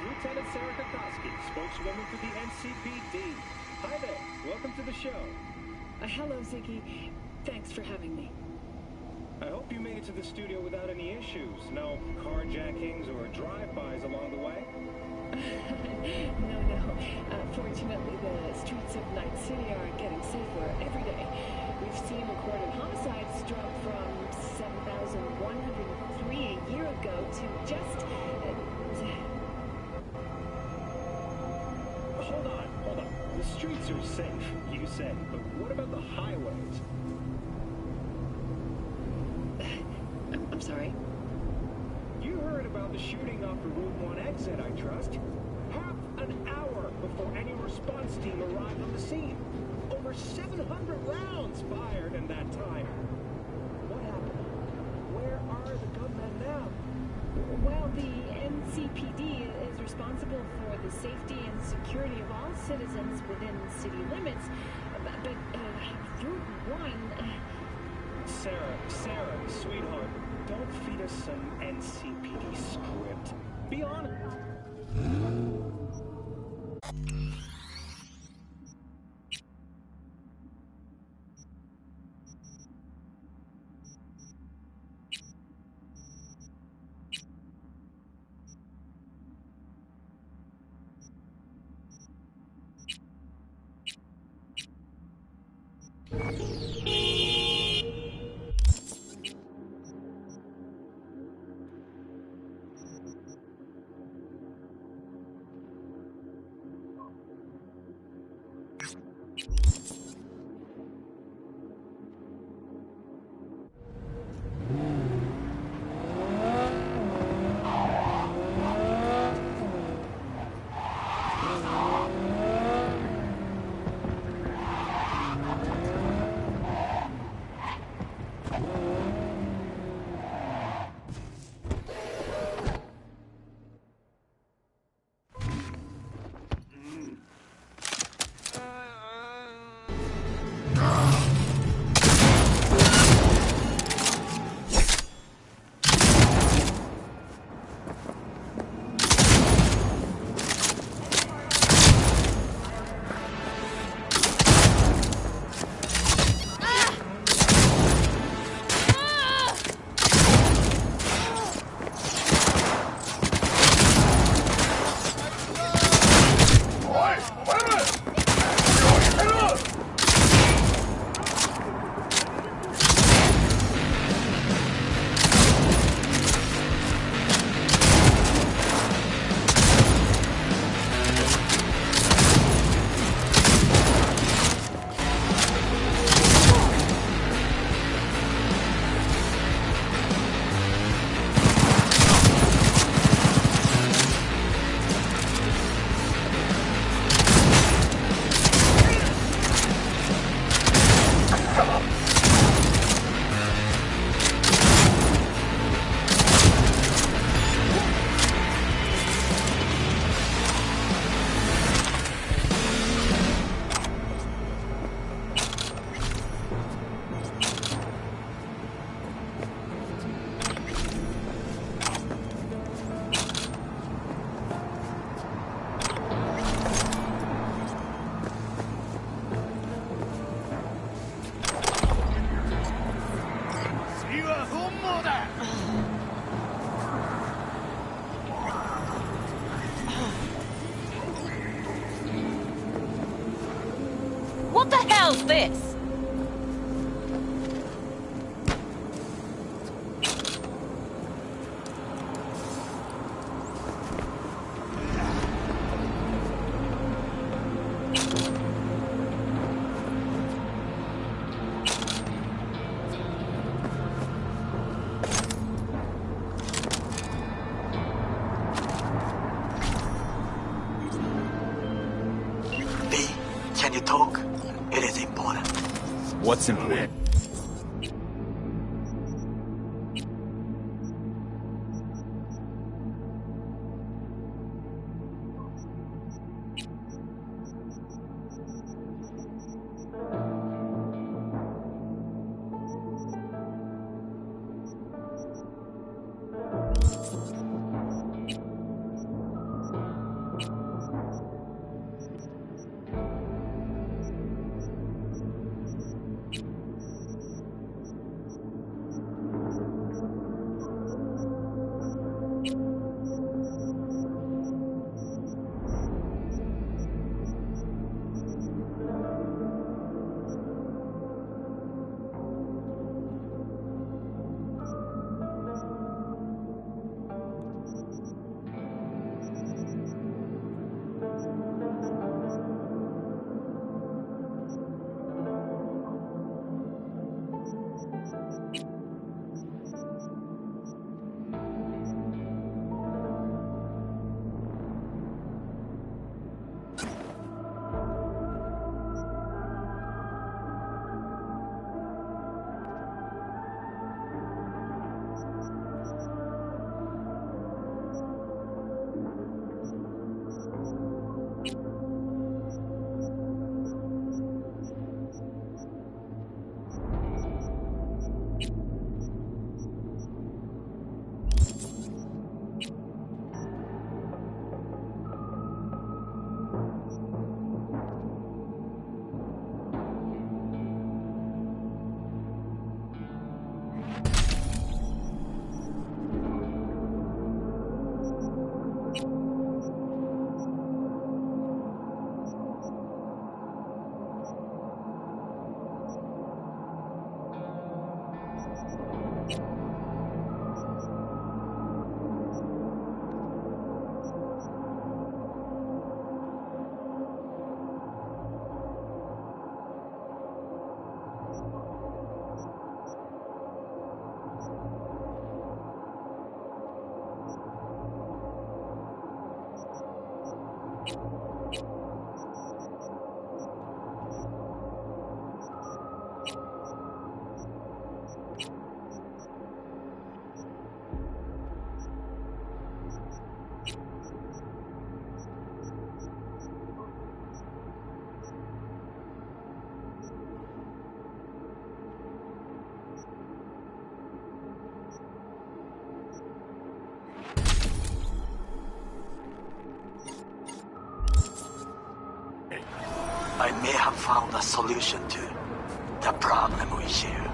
Lieutenant Sarah Kokoski, spokeswoman for the NCPD. Hi there. Welcome to the show. Hello, Ziggy. Thanks for having me. I hope you made it to the studio without any issues. No carjackings or drive-bys along the way? No. Fortunately, the streets of Night City are getting safer every day. We've seen recorded homicides drop from 7,103 a year ago to just... Hold on. The streets are safe, you say, but what about the highways? I'm sorry? You heard about the shooting off the Route 1 exit, I trust. Half an hour before any response team arrived on the scene. Over 700 rounds fired in that time. What happened? Where are the gunmen now? Well, the NCPD is responsible for the safety and security of all citizens within city limits, but Route 1... Sarah, sweetheart, don't feed us some NCPD script. Be honest. What the hell's this? Can you talk? It is important. What's important? I may have found a solution to the problem we share.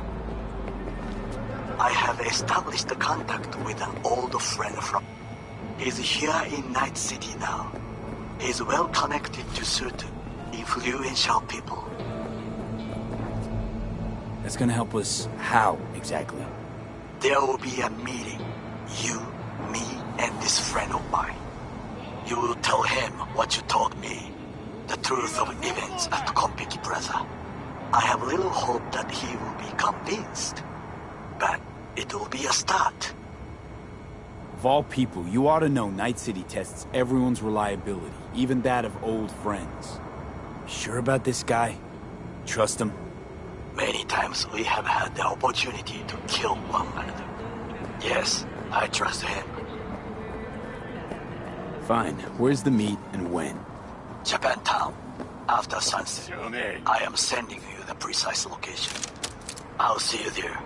I have established a contact with an old friend from... He's here in Night City now. He's well connected to certain influential people. That's gonna help us how, exactly? There will be a meeting. You, me, and this friend of mine. You will tell him what you told me. The truth of events at Konpeki Plaza. I have little hope that he will be convinced. But it will be a start. Of all people, you ought to know Night City tests everyone's reliability, even that of old friends. Sure about this guy? Trust him? Many times we have had the opportunity to kill one another. Yes, I trust him. Fine. Where's the meet and when? Japantown. After sunset. I am sending you the precise location. I'll see you there.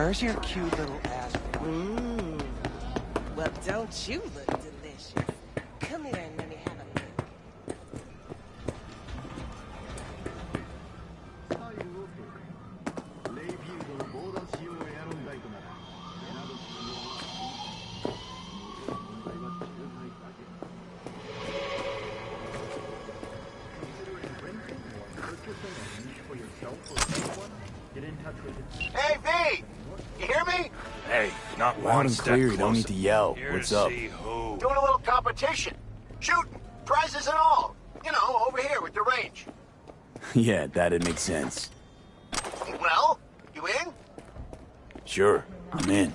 Where's your cute little ass? Mmm. Well, don't you look delicious? Come here and let me have a Hey, V! You hear me? Hey, not Loud one and step clear, you closer. don't need to yell. Here What's to up? see who. Doing a little competition. Shooting. Prizes and all. You know, over here with the range. Yeah, that'd make sense. Well, you in? Sure, I'm in.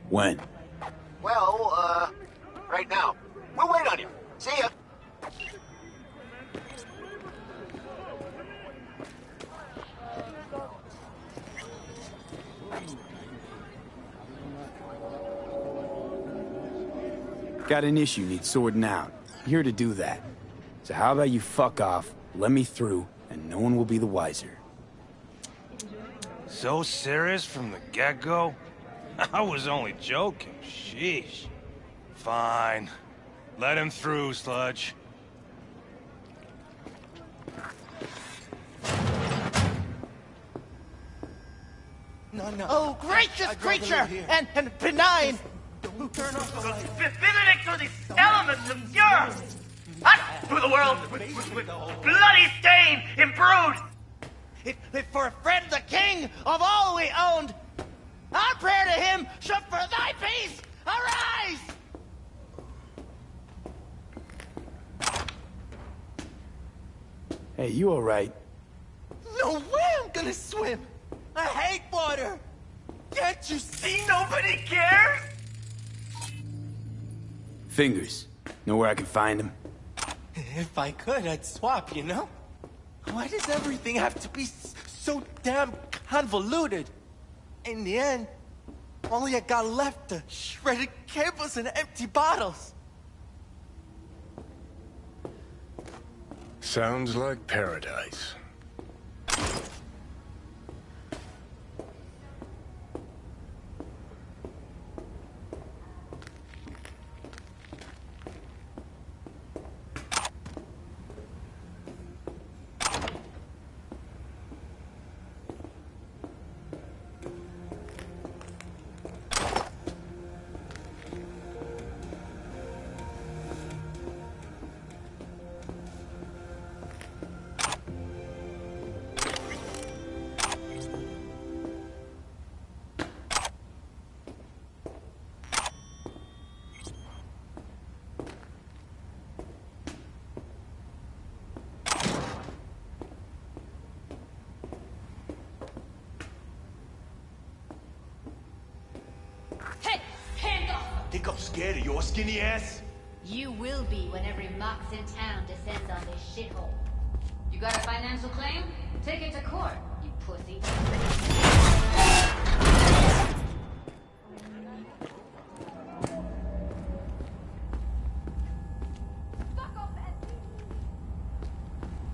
When? Well, right now. We'll wait on you. See ya. Got an issue needs sorting out. Here to do that. So how about you fuck off, let me through, and no one will be the wiser. So serious from the get-go? I was only joking. Sheesh. Fine. Let him through, Sludge. No, no. Oh, gracious creature! And benign! Turn off the light. Visiting through these elements of fury! Up through the world with bloody stain imbrued! If for a friend the king of all we owned, our prayer to him should for thy peace arise! Hey, you alright? No way I'm gonna swim! I hate water! Can't you see? See, nobody cares? Fingers. Know where I can find him? If I could, I'd swap, you know? Why does everything have to be so damn convoluted? In the end, all I got left are shredded cables and empty bottles. Sounds like paradise. Hey, hands off! Think I'm scared of your skinny ass? You will be when every mox in town descends on this shithole. You got a financial claim? Take it to court, you pussy.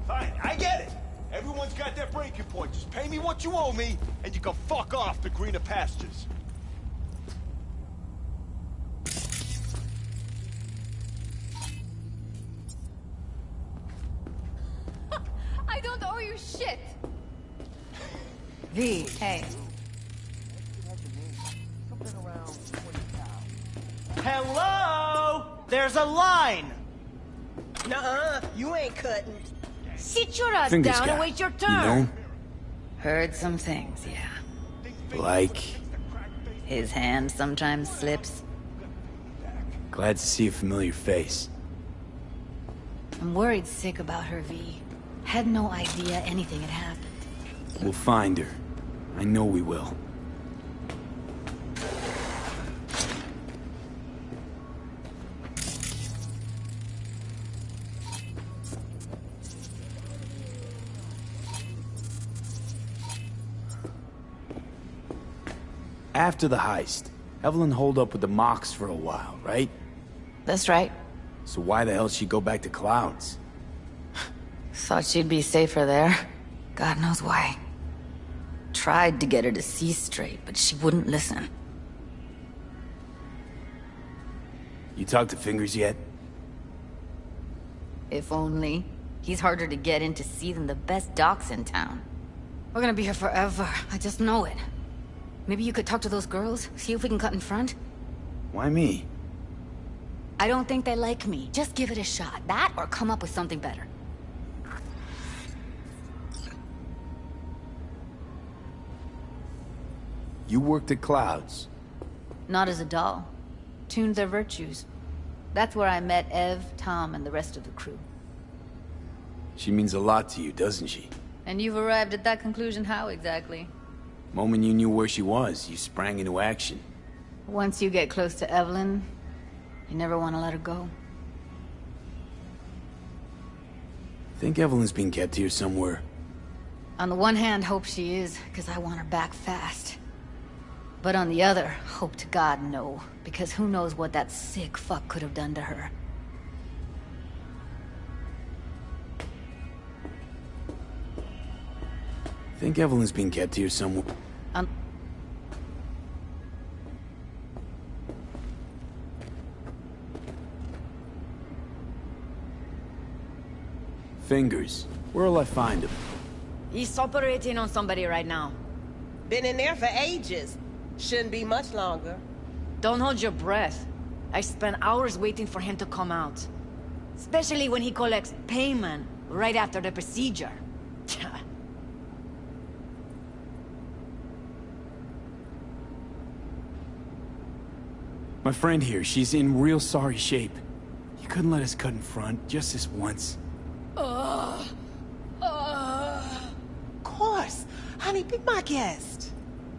Fine, I get it. Everyone's got their breaking point. Just pay me what you owe me, and you can fuck off to greener pastures. I don't owe you shit. V, hey. Hello? There's a line! Nuh-uh, you ain't cutting. Sit your ass Fingers down guy. and wait your You turn. know? Heard some things, yeah. Like... His hand sometimes slips. Glad to see a familiar face. I'm worried sick about her, V. Had no idea anything had happened. We'll find her. I know we will. After the heist, Evelyn holed up with the Mox for a while, right? That's right. So why the hell did she go back to Clouds? Thought she'd be safer there. God knows why. Tried to get her to see straight, but she wouldn't listen. You talked to Fingers yet? If only. He's harder to get in to see than the best docs in town. We're gonna be here forever. I just know it. Maybe you could talk to those girls, see if we can cut in front? Why me? I don't think they like me. Just give it a shot. That or come up with something better. You worked at Clouds. Not as a doll. Tuned their virtues. That's where I met Ev, Tom, and the rest of the crew. She means a lot to you, doesn't she? And you've arrived at that conclusion how exactly? Moment you knew where she was, you sprang into action. Once you get close to Evelyn, you never want to let her go. Think Evelyn's being kept here somewhere. On the one hand, hope she is, because I want her back fast. But on the other, hope to God no, because who knows what that sick fuck could have done to her. Think Evelyn's being kept here somewhere. Fingers. Where'll I find him? He's operating on somebody right now. Been in there for ages. Shouldn't be much longer. Don't hold your breath. I spent hours waiting for him to come out. Especially when he collects payment right after the procedure. My friend here, she's in real sorry shape. You couldn't let us cut in front, just this once. Of course. Honey, be my guest.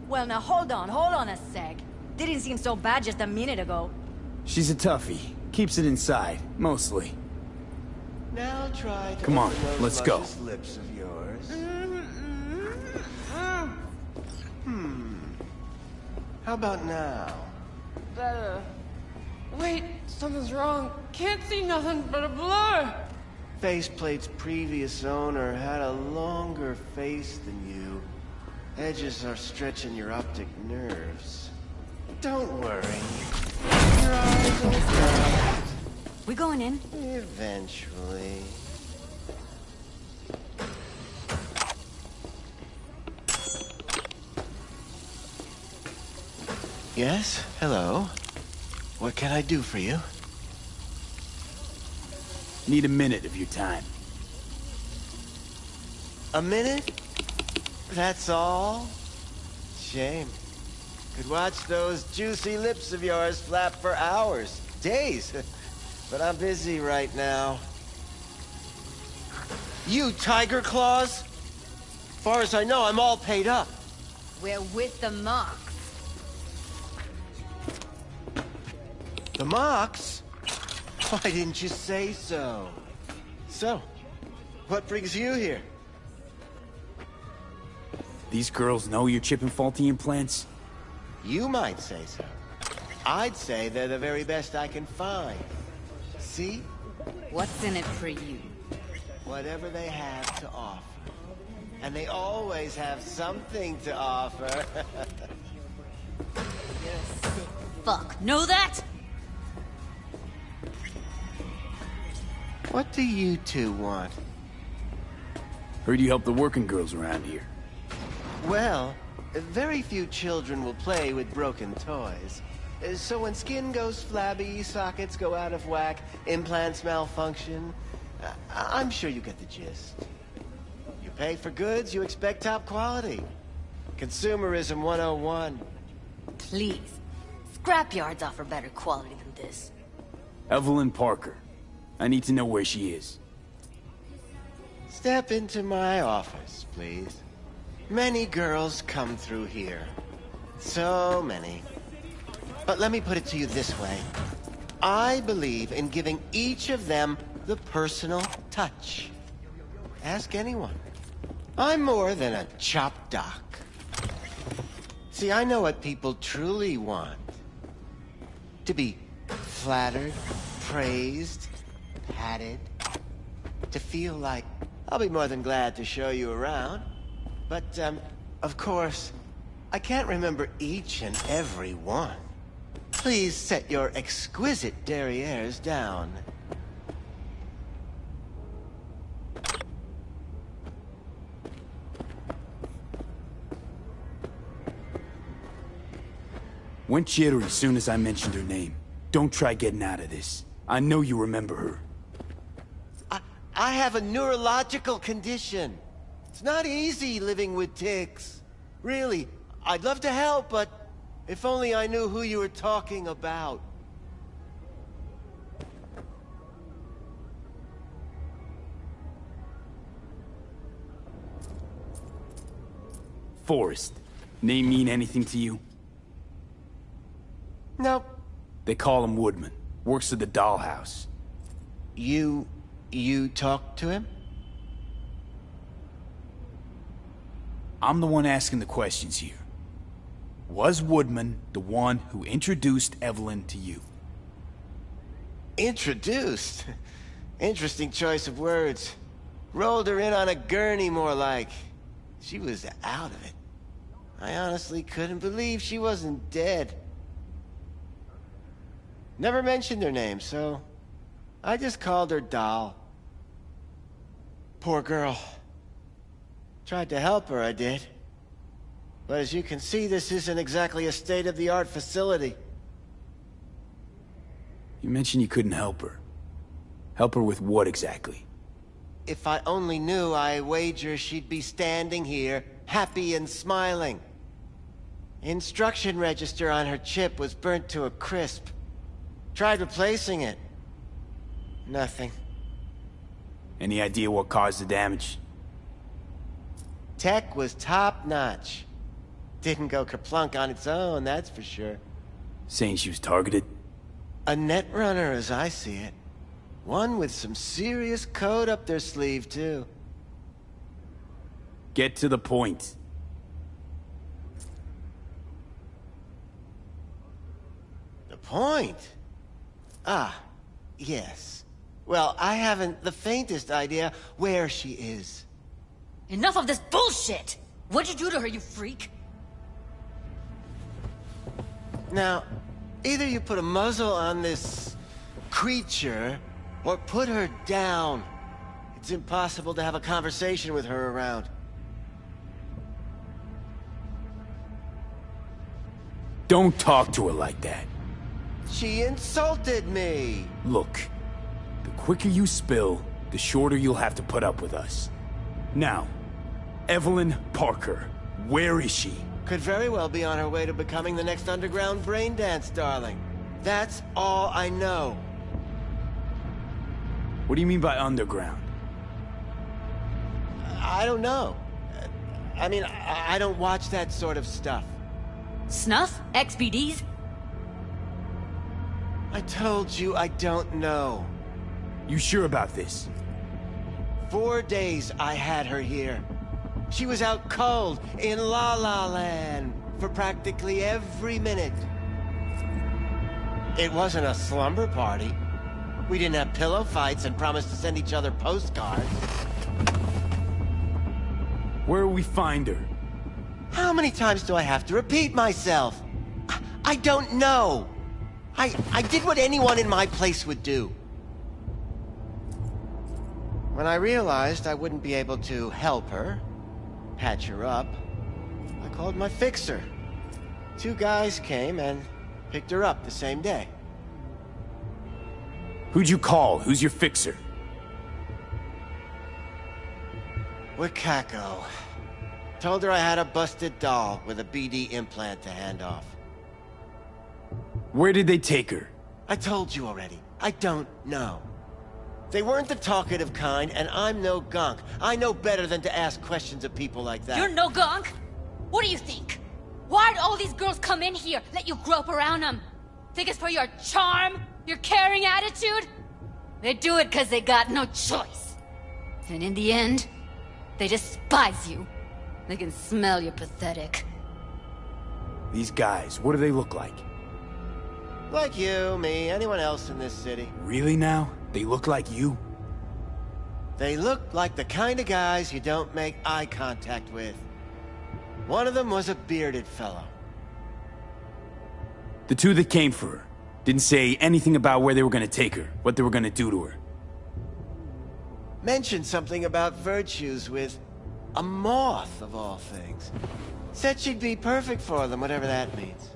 Well, now hold on a sec. Didn't seem so bad just a minute ago. She's a toughie. Keeps it inside, mostly. Now try to Come on, open those let's go. luscious lips of yours. How about now? Better. Wait, something's wrong. Can't see nothing but a blur. Faceplate's previous owner had a longer face than you. Edges are stretching your optic nerves. Don't worry. Your eyes will close. We going in? Eventually. Yes? Hello? What can I do for you? Need a minute of your time. A minute? That's all? Shame. Could watch those juicy lips of yours flap for hours, days. But I'm busy right now. You Tiger Claws? Far as I know, I'm all paid up. We're with the Mox. The Mox? Why didn't you say so? So, what brings you here? These girls know you're chipping faulty implants? You might say so. I'd say they're the very best I can find. See? What's in it for you? Whatever they have to offer. And they always have something to offer. Fuck, know that? What do you two want? Heard you help the working girls around here. Well, very few children will play with broken toys. So when skin goes flabby, sockets go out of whack, implants malfunction, I'm sure you get the gist. You pay for goods, you expect top quality. Consumerism 101. Please. Scrapyards offer better quality than this. Evelyn Parker. I need to know where she is. Step into my office, please. Many girls come through here. So many. But let me put it to you this way. I believe in giving each of them the personal touch. Ask anyone. I'm more than a chop doc. See, I know what people truly want. To be flattered, praised, patted. To feel like I'll be more than glad to show you around. But, Of course, I can't remember each and every one. Please set your exquisite derrieres down. Went jittery as soon as I mentioned her name. Don't try getting out of this. I know you remember her. I have a neurological condition. It's not easy living with tics. Really, I'd love to help, but if only I knew who you were talking about. Forrest. Name mean anything to you? Nope. They call him Woodman. Works at the dollhouse. You talked to him? I'm the one asking the questions here. Was Woodman the one who introduced Evelyn to you? Introduced? Interesting choice of words. Rolled her in on a gurney, more like. She was out of it. I honestly couldn't believe she wasn't dead. Never mentioned her name, so I just called her Doll. Poor girl. Tried to help her, I did. But as you can see, this isn't exactly a state-of-the-art facility. You mentioned you couldn't help her. Help her with what exactly? If I only knew, I wager she'd be standing here, happy and smiling. Instruction register on her chip was burnt to a crisp. Tried replacing it. Nothing. Any idea what caused the damage? Tech was top-notch. Didn't go kerplunk on its own, that's for sure. Saying she was targeted? A net runner, as I see it. One with some serious code up their sleeve, too. Get to the point. The point? Ah, yes. Well, I haven't the faintest idea where she is. Enough of this bullshit! What'd you do to her, you freak? Now, either you put a muzzle on this creature, or put her down. It's impossible to have a conversation with her around. Don't talk to her like that. She insulted me! Look, the quicker you spill, the shorter you'll have to put up with us. Now, Evelyn Parker, where is she? Could very well be on her way to becoming the next underground braindance darling. That's all I know. What do you mean by underground? I don't know. I mean, I don't watch that sort of stuff. Snuff? XBDs? I told you I don't know. You sure about this? 4 days I had her here. She was out cold in La La Land for practically every minute. It wasn't a slumber party. We didn't have pillow fights and promised to send each other postcards. Where will we find her? How many times do I have to repeat myself? I don't know. I did what anyone in my place would do. When I realized I wouldn't be able to help her, patch her up, I called my fixer. 2 guys came and picked her up the same day. Who'd you call? Who's your fixer? Wakako. Told her I had a busted doll with a BD implant to hand off. Where did they take her? I told you already. I don't know. They weren't the talkative kind, and I'm no gunk. I know better than to ask questions of people like that. You're no gunk? What do you think? Why'd all these girls come in here, let you grope around them? Think it's for your charm? Your caring attitude? They do it because they got no choice. And in the end, they despise you. They can smell you're pathetic. These guys, what do they look like? Like you, me, anyone else in this city. Really now? They look like you? They look like the kind of guys you don't make eye contact with. One of them was a bearded fellow. The two that came for her didn't say anything about where they were gonna take her, what they were gonna do to her. Mentioned something about virtues with a moth, of all things. Said she'd be perfect for them, whatever that means.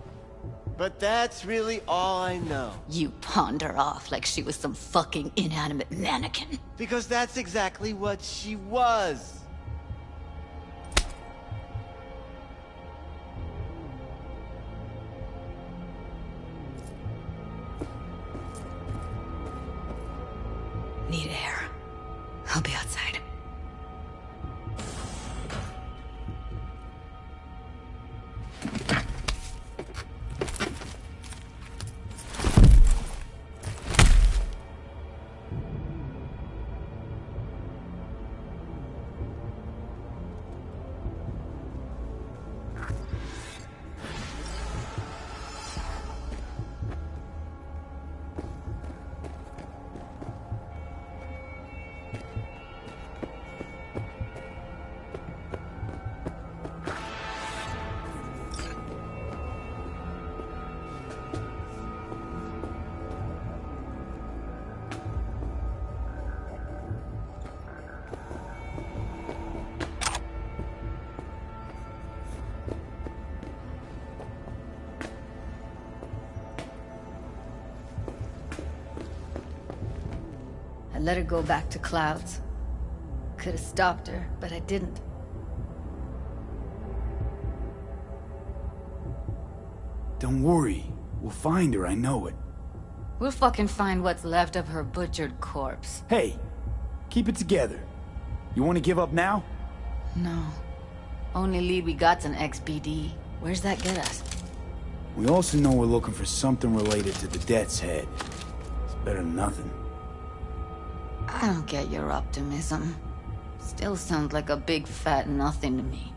But that's really all I know. You pawned her off like she was some fucking inanimate mannequin. Because that's exactly what she was. Need air. I'll be outside. I let her go back to Clouds. Could have stopped her, but I didn't. Don't worry. We'll find her, I know it. We'll fucking find what's left of her butchered corpse. Hey, keep it together. You want to give up now? No. Only lead we got's an XBD. Where's that get us? We also know we're looking for something related to the Death's Head. It's better than nothing. I don't get your optimism. Still sounds like a big fat nothing to me.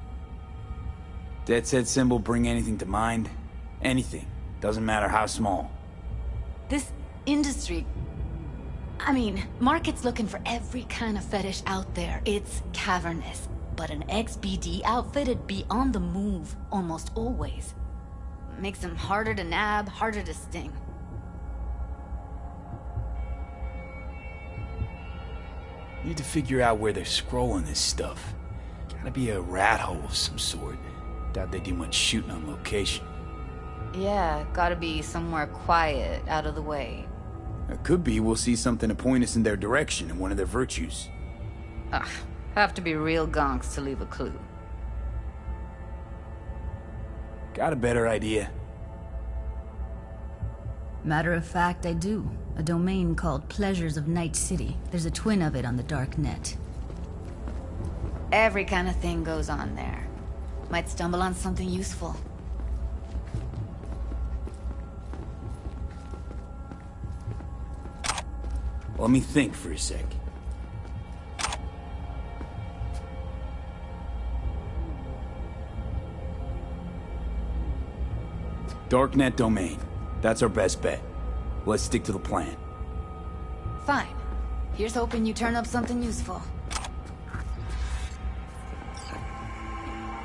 Death's Head symbol bring anything to mind? Anything. Doesn't matter how small. This industry... I mean, market's looking for every kind of fetish out there. It's cavernous. But an XBD outfit'd be on the move, almost always. Makes them harder to nab, harder to sting. Need to figure out where they're scrolling this stuff. Gotta be a rat hole of some sort. Doubt they do much shooting on location. Yeah, gotta be somewhere quiet, out of the way. It could be we'll see something to point us in their direction in one of their virtues. Have to be real gonks to leave a clue. Got a better idea? Matter of fact, I do. A domain called Pleasures of Night City. There's a twin of it on the dark net. Every kind of thing goes on there. Might stumble on something useful. Let me think for a sec. Darknet domain. That's our best bet. Let's stick to the plan. Fine. Here's hoping you turn up something useful.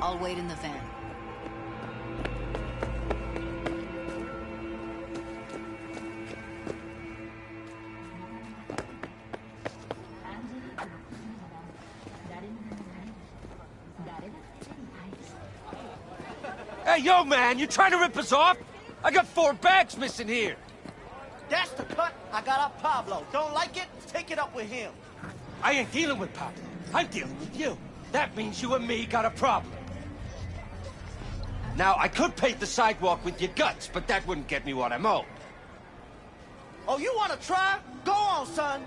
I'll wait in the van. Hey, yo, man, you trying to rip us off? I got 4 bags missing here. That's the cut I got up Pablo. Don't like it? Take it up with him. I ain't dealing with Pablo. I'm dealing with you. That means you and me got a problem. Now, I could paint the sidewalk with your guts, but that wouldn't get me what I'm owed. Oh, you want to try? Go on, son.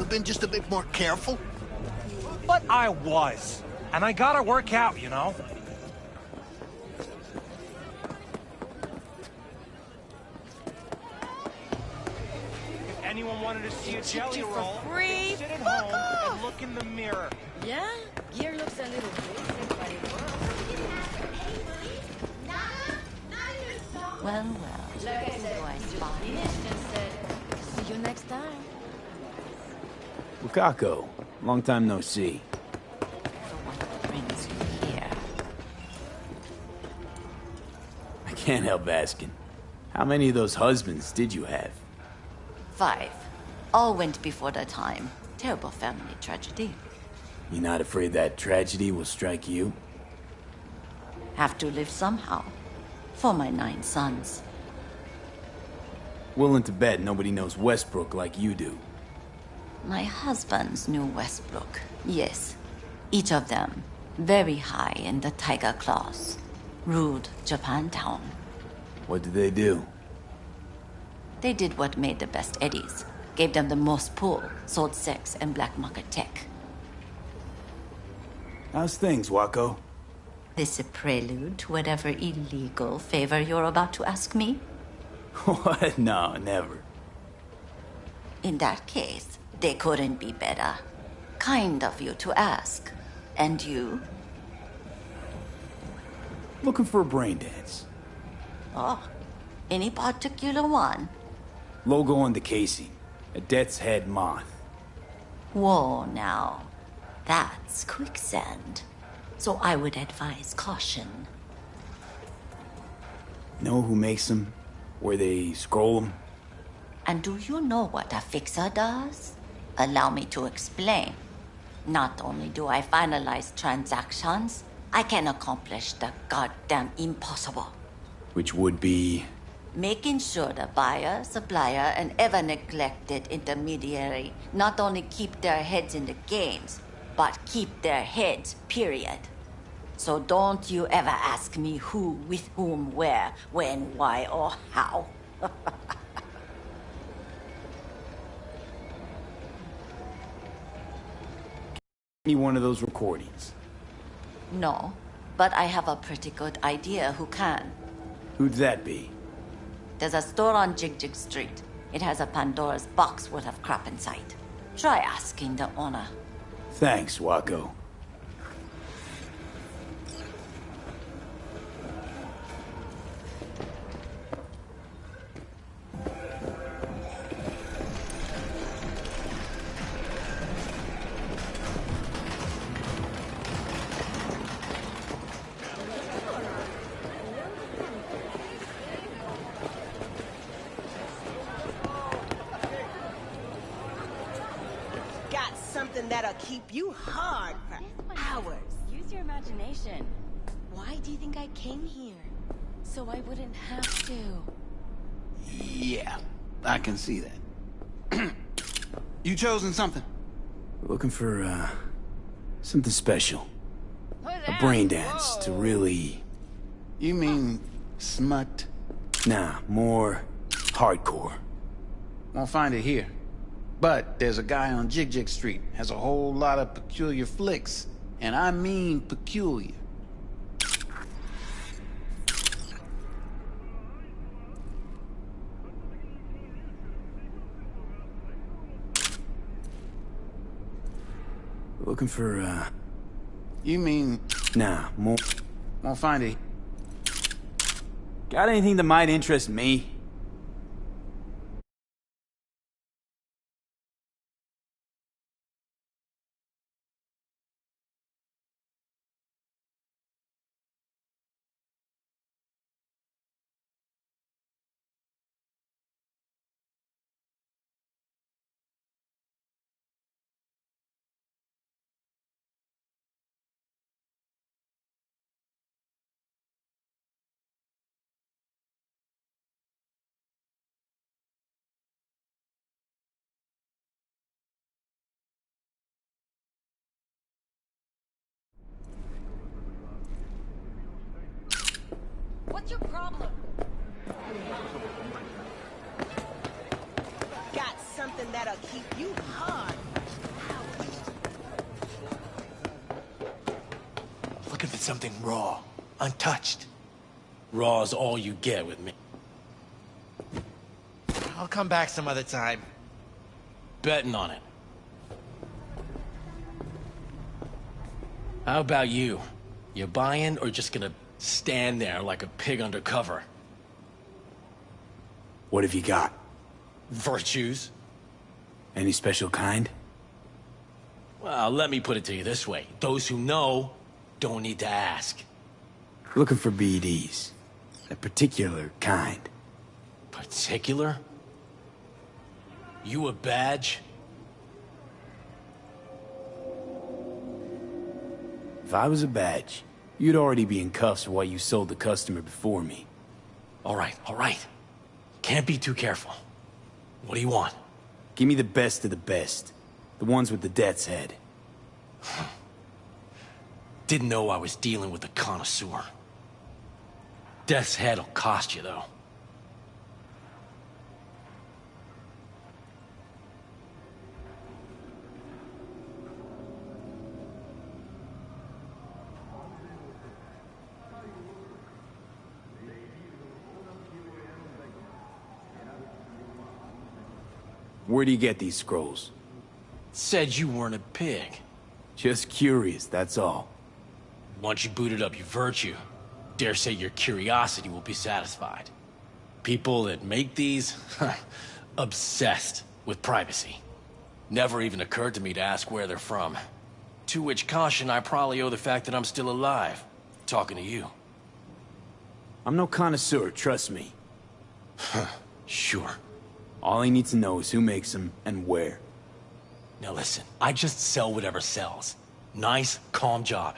Been just a bit more careful? But I was. And I gotta work out, you know? If anyone wanted to see a jelly roll, free. sit at home and look in the mirror. Yeah, gear looks a little basic, but it works. Well, well. Like I said, I you spot finished and said, see you next time. Wakako, long time no see. So what brings you here? I can't help asking. How many of those husbands did you have? 5. All went before their time. Terrible family tragedy. You not afraid that tragedy will strike you? Have to live somehow. For my 9 sons. Willing to bet nobody knows Westbrook like you do. My husbands knew Westbrook, yes. Each of them very high in the Tiger Claws. Ruled Japantown. What did they do? They did what made the best eddies. Gave them the most pull, sold sex and black market tech. How's things, Wako? This a prelude to whatever illegal favor you're about to ask me? What? No, never. In that case, they couldn't be better. Kind of you to ask. And you? Looking for a brain dance. Oh, any particular one? Logo on the casing. A death's head moth. Whoa, now. That's quicksand. So I would advise caution. Know who makes them? Where they scroll them? And do you know what a fixer does? Allow me to explain. Not only do I finalize transactions, I can accomplish the goddamn impossible. Which would be... Making sure the buyer, supplier, and ever neglected intermediary not only keep their heads in the games, but keep their heads, period. So don't you ever ask me who, with whom, where, when, why, or how. me one of those recordings. No, but I have a pretty good idea who can. Who'd that be? There's a store on Jig Street. It has a Pandora's box worth of crap inside. Try asking the owner. Thanks, Wako. Got something that'll keep you hard for hours. Use your imagination. Why do you think I came here? So I wouldn't have to. Yeah, I can see that. You chosen something? Looking for, something special. A brain dance to really... You mean smut? Nah, more hardcore. Won't find it here. But there's a guy on Jig Street, has a whole lot of peculiar flicks. And I mean peculiar. Looking for, You mean... Nah, more... Won't find it. Got anything that might interest me? What's your problem? Got something that'll keep you hard. something raw, untouched. Raw's all you get with me. I'll come back some other time. Betting on it. How about you? You buying or just gonna stand there like a pig undercover? What have you got? Virtues? Any special kind? Well, let me put it to you this way. Those who know don't need to ask. Looking for BDs. A particular kind. Particular? You a badge? If I was a badge, you'd already be in cuffs for what you sold the customer before me. All right. Can't be too careful. What do you want? Give me the best of the best. The ones with the death's head. Didn't know I was dealing with a connoisseur. Death's head'll cost you, though. Where do you get these scrolls? Said you weren't a pig. Just curious, that's all. Once you booted up your virtue, dare say your curiosity will be satisfied. People that make these, obsessed with privacy. Never even occurred to me to ask where they're from. To which caution I probably owe the fact that I'm still alive, talking to you. I'm no connoisseur, trust me. Sure. All I need to know is who makes them and where. Now listen, I just sell whatever sells. Nice, calm job.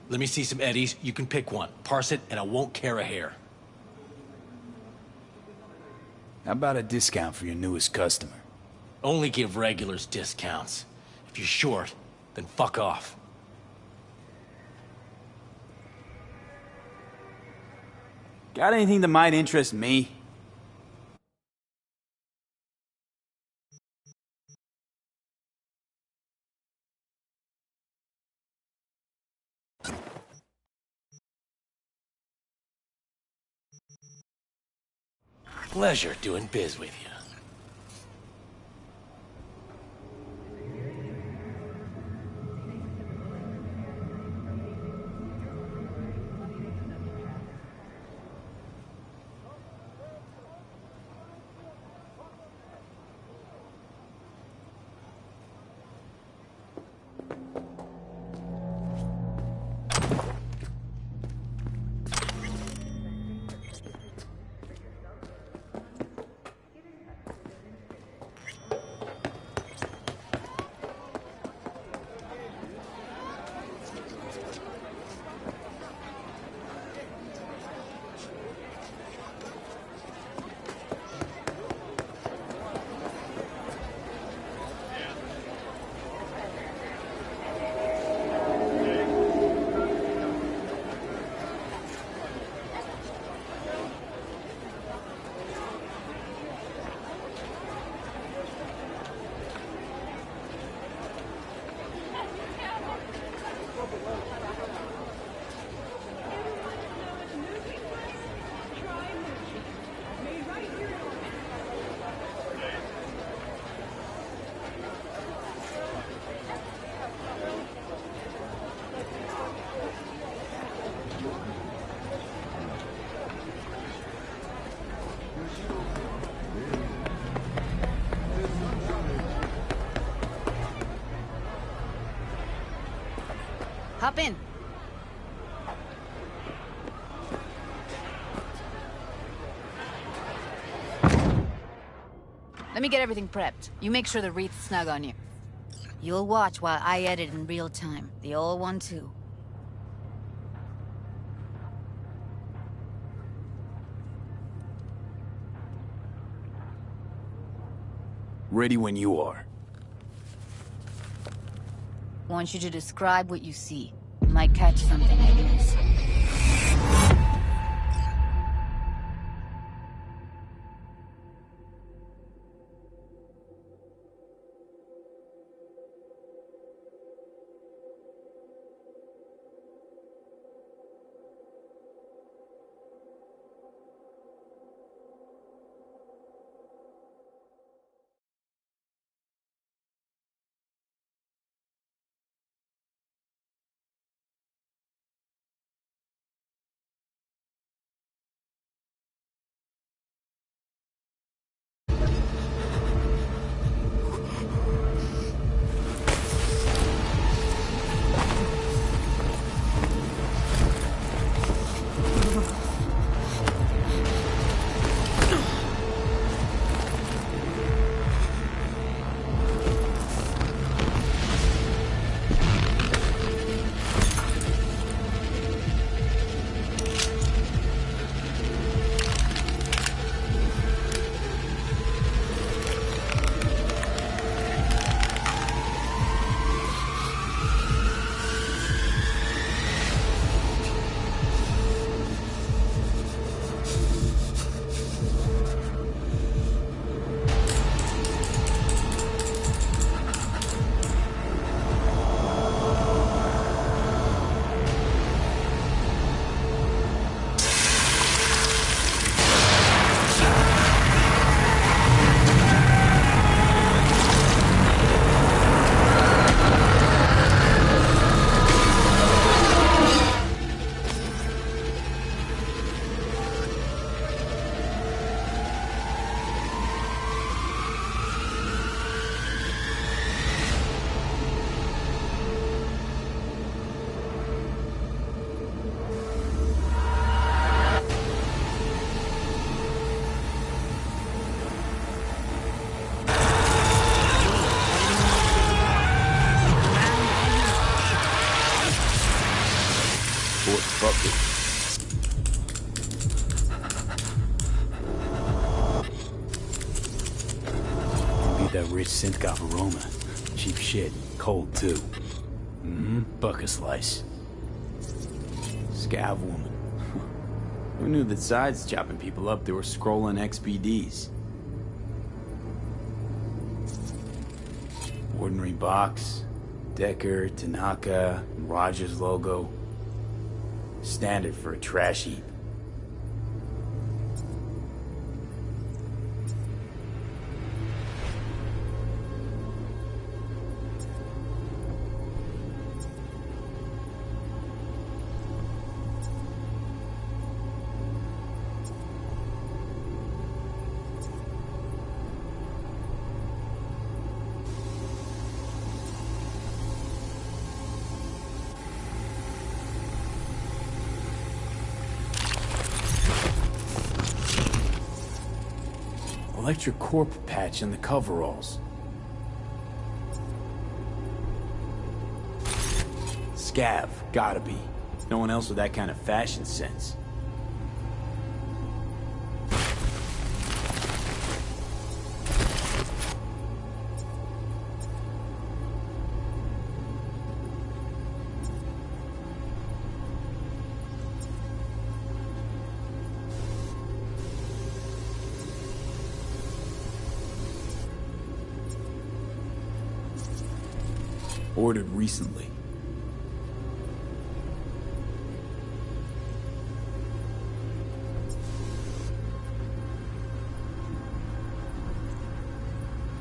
Let me see some eddies, you can pick one. Parse it, and I won't care a hair. How about a discount for your newest customer? Only give regulars discounts. If you're short, then fuck off. Got anything that might interest me? Pleasure doing biz with you. Hop in. Let me get everything prepped. You make sure the wreath's snug on you. You'll watch while I edit in real time. The old one, too. Ready when you are. Want you to describe what you see. Might catch something I guess. with that rich synth-gop aroma. Cheap shit. Cold, too. Mm-hmm. Buck a slice. Scav woman. Who knew that sides chopping people up, they were scrolling XPDs? Ordinary box. Decker, Tanaka, and Rogers logo. Standard for a trash heap. Electric corp patch in the coveralls. Scav, gotta be. No one else with that kind of fashion sense. Ordered recently.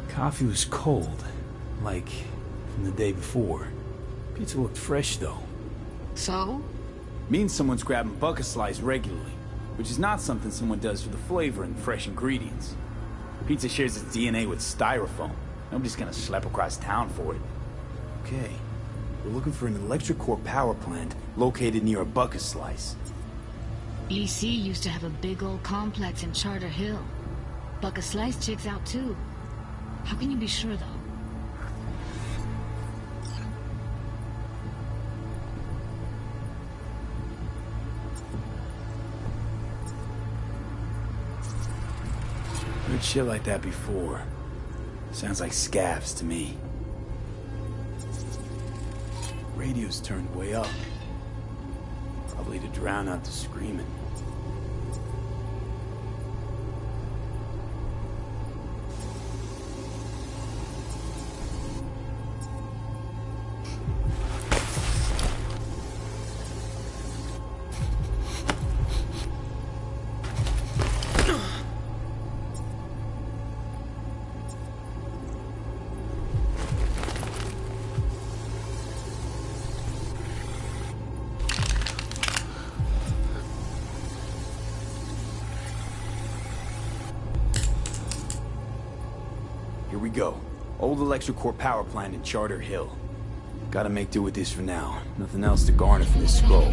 Coffee was cold, like from the day before. Pizza looked fresh though. So? Means someone's grabbing bucket slice regularly, which is not something someone does for the flavor and fresh ingredients. Pizza shares its DNA with styrofoam. Nobody's gonna schlep across town for it. Okay, we're looking for an electric core power plant located near a bucket slice. EC used to have a big old complex in Charter Hill. Bucket Slice checks out too. How can you be sure though? Heard shit like that before. Sounds like scavs to me. Radio's turned way up. Probably to drown out the screaming. Here we go. Old electric core power plant in Charter Hill. Gotta make do with this for now. Nothing else to garner from this scroll.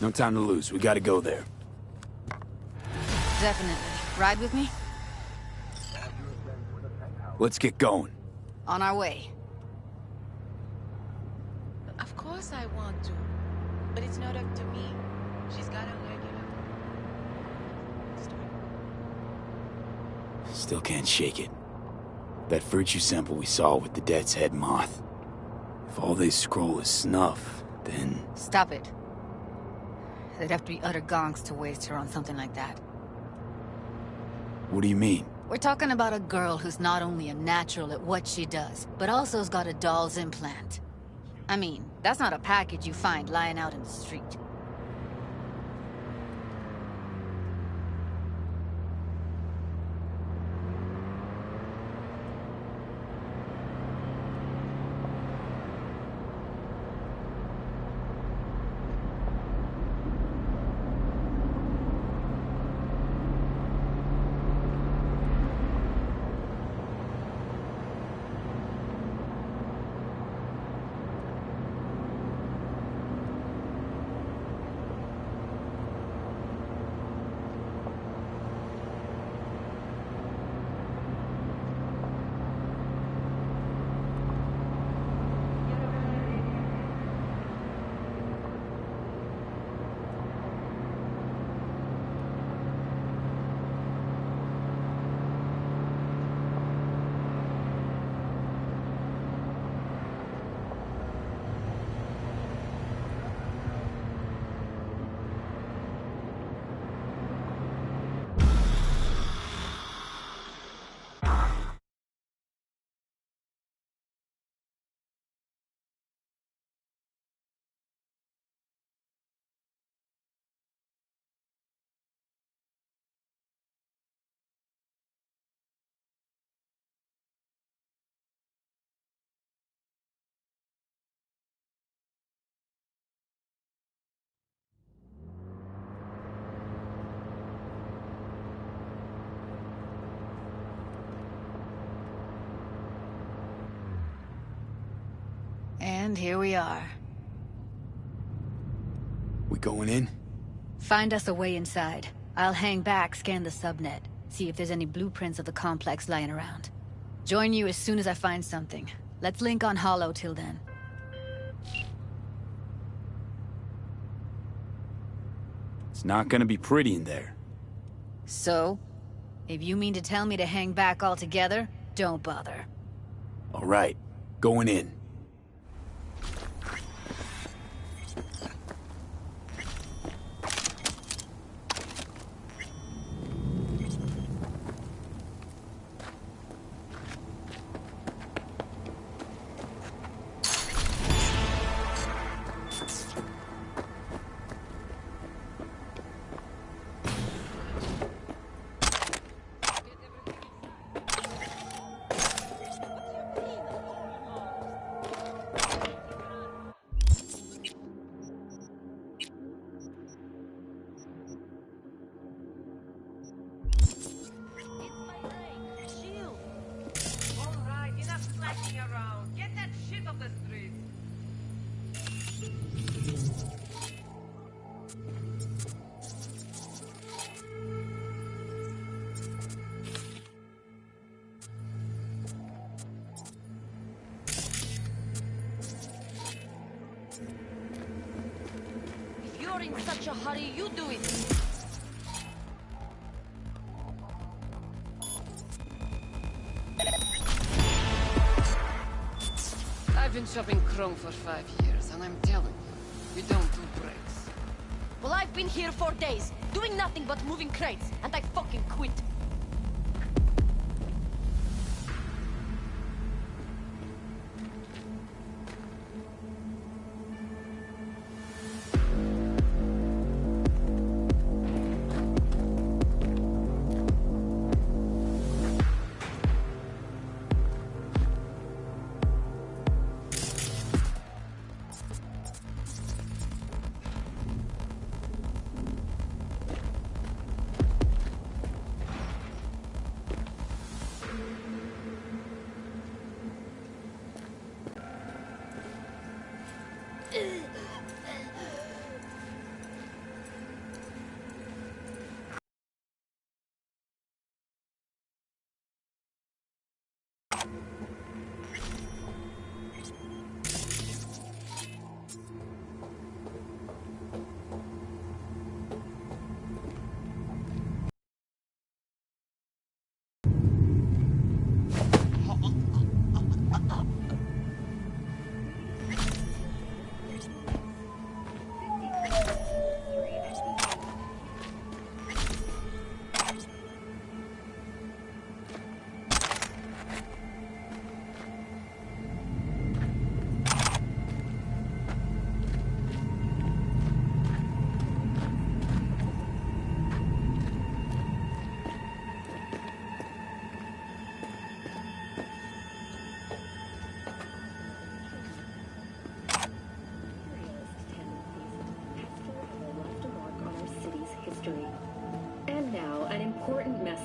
No time to lose. We gotta go there. Definitely. Ride with me? Let's get going. On our way. Of course I want to. But it's not up to me. She's gotta work it out. Still can't shake it. That virtue sample we saw with the Death's Head moth. If all they scroll is snuff, then... Stop it. They'd have to be utter gonks to waste her on something like that. What do you mean? We're talking about a girl who's not only a natural at what she does, but also has got a doll's implant. I mean, That's not a package you find lying out in the street. And here we are. We going in? Find us a way inside. I'll hang back, scan the subnet, see if there's any blueprints of the complex lying around. Join you as soon as I find something. Let's link on Hollow till then. It's not gonna be pretty in there. So? If you mean to tell me to hang back altogether, don't bother. All right, going in. In such a hurry, you do it. I've been shopping Chrome for 5 years, and I'm telling you, we don't do breaks. Well, I've been here for days, doing nothing but moving crates, and I fucking quit.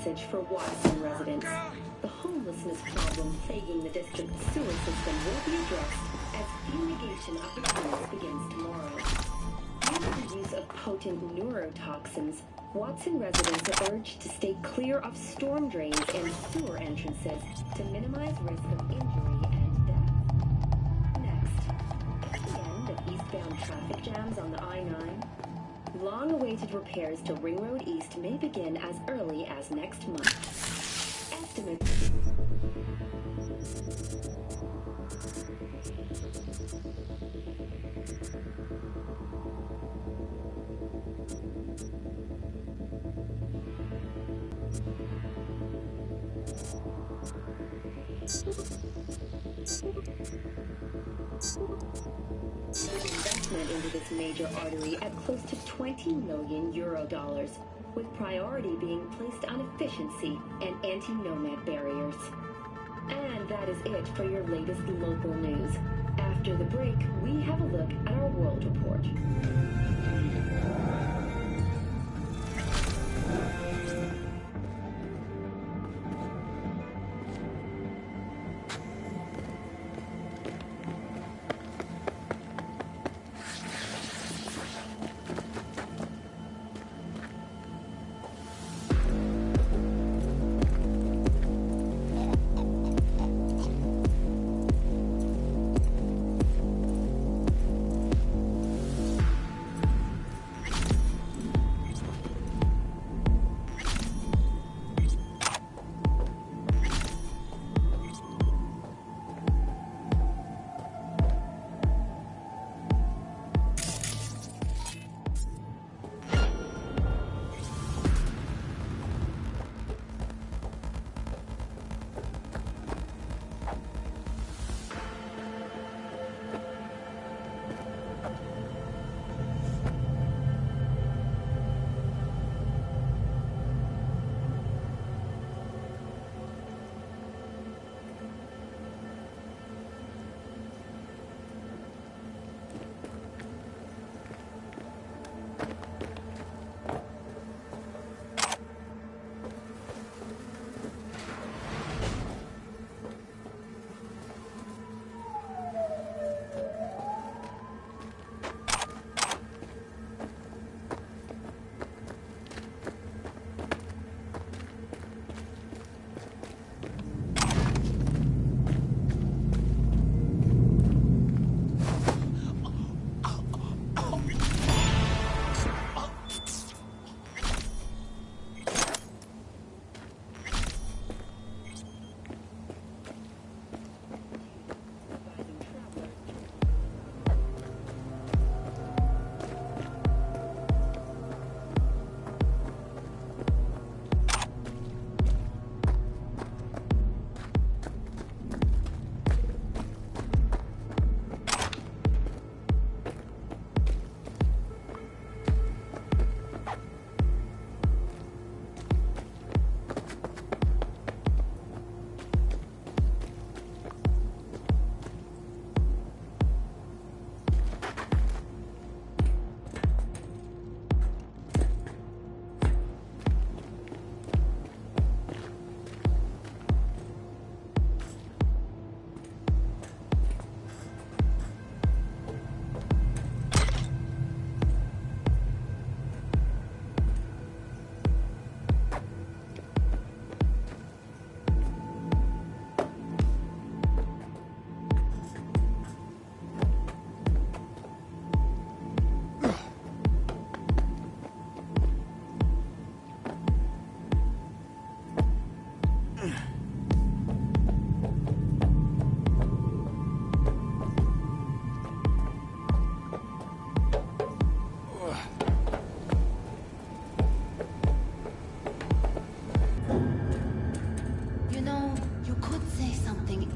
message for Watson residents. The homelessness problem plaguing the district's sewer system will be addressed as fumigation of the tunnels begins tomorrow. Due to the use of potent neurotoxins, Watson residents are urged to stay clear of storm drains and sewer entrances to minimize risk of injury and death. Next, the end of eastbound traffic jams on the I-9. Long-awaited repairs to Ring Road East may begin as early as next month. Estimates. Investment into this major artery at close to 20 million euro dollars, with priority being placed on efficiency and anti-nomad barriers. And that is it for your latest local news. After the break, we have a look at our world report.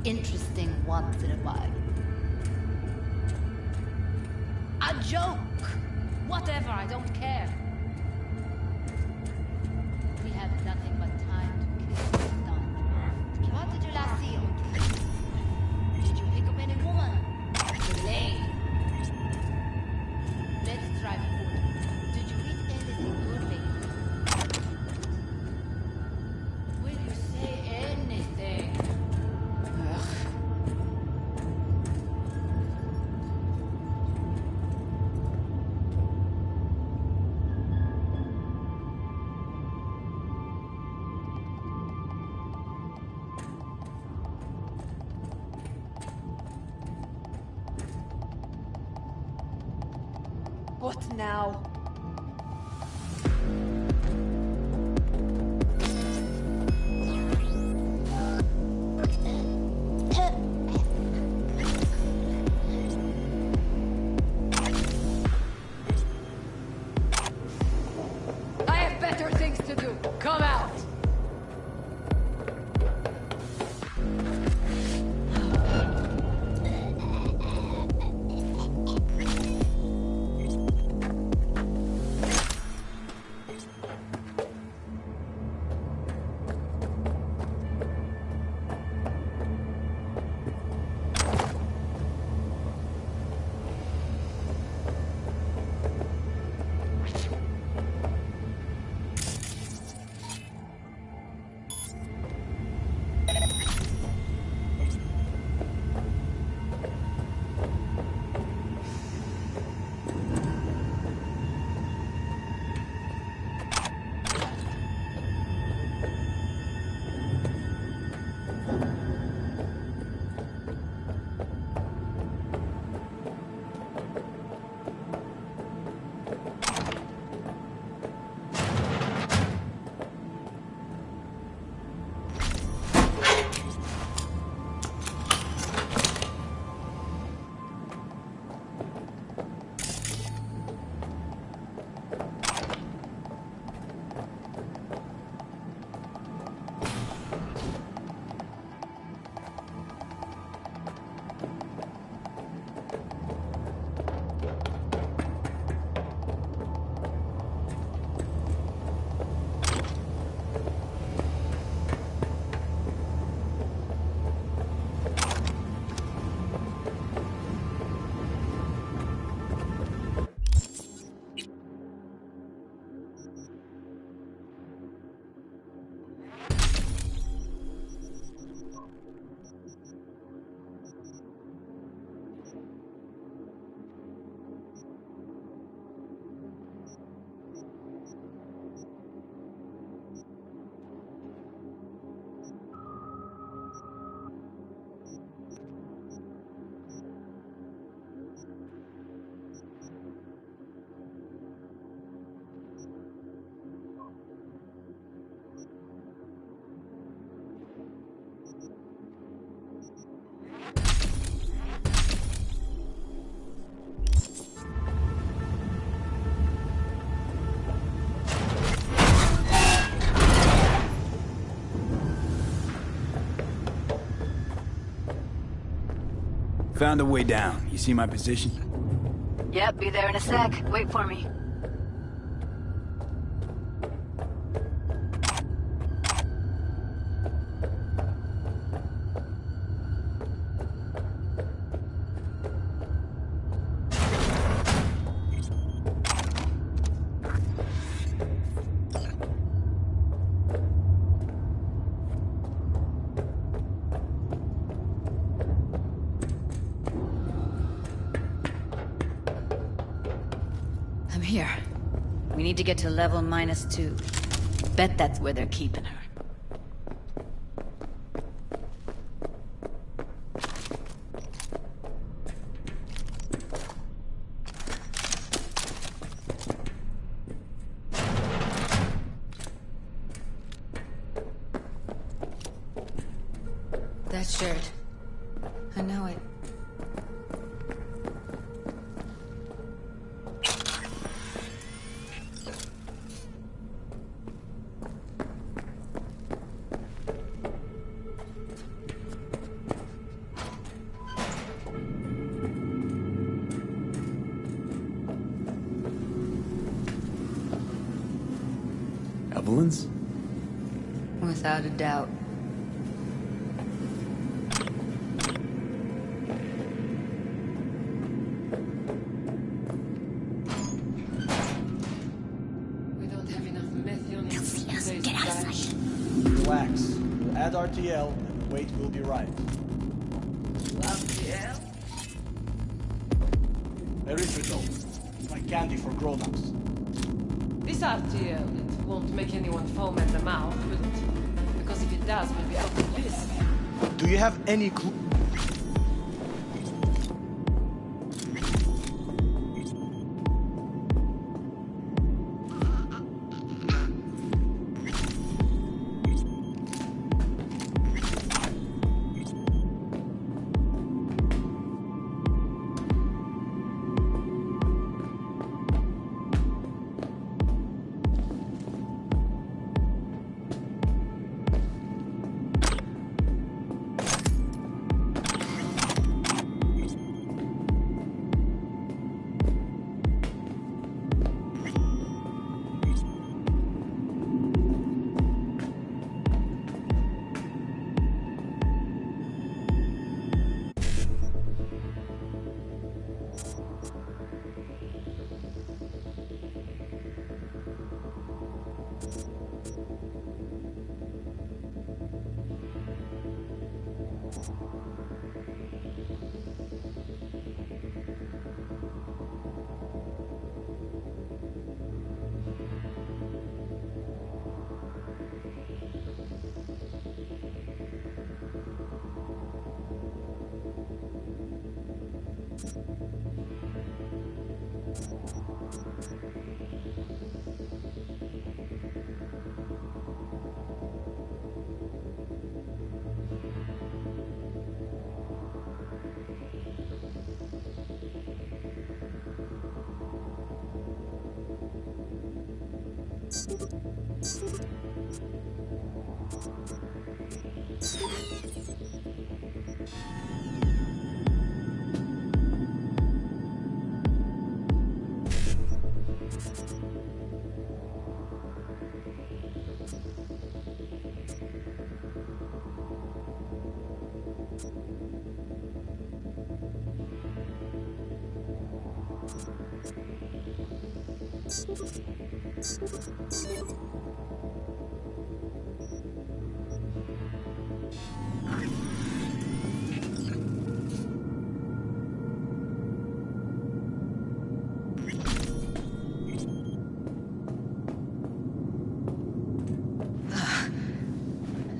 Interesting once in a while. A joke! Whatever, I don't care. We have nothing but time to kill this done. What did you last see? Did you pick up any woman? Delay. Let's try food. Did you eat anything good lately? What now? I have better things to do. Come out! Found a way down. You see my position? Yep, be there in a sec. Wait for me. Here. We need to get to level -2. Bet that's where they're keeping her. That shirt. I know it. Evelyn's? Without a doubt. We don't have enough methane. Get outside. Relax. We'll add RTL and the weight will be right. RTL? Erythritol. Like candy for grown-ups. This RTL, it won't make anyone foam at the mouth, will it? Because if it does, we'll be out of this. Do you have any clue?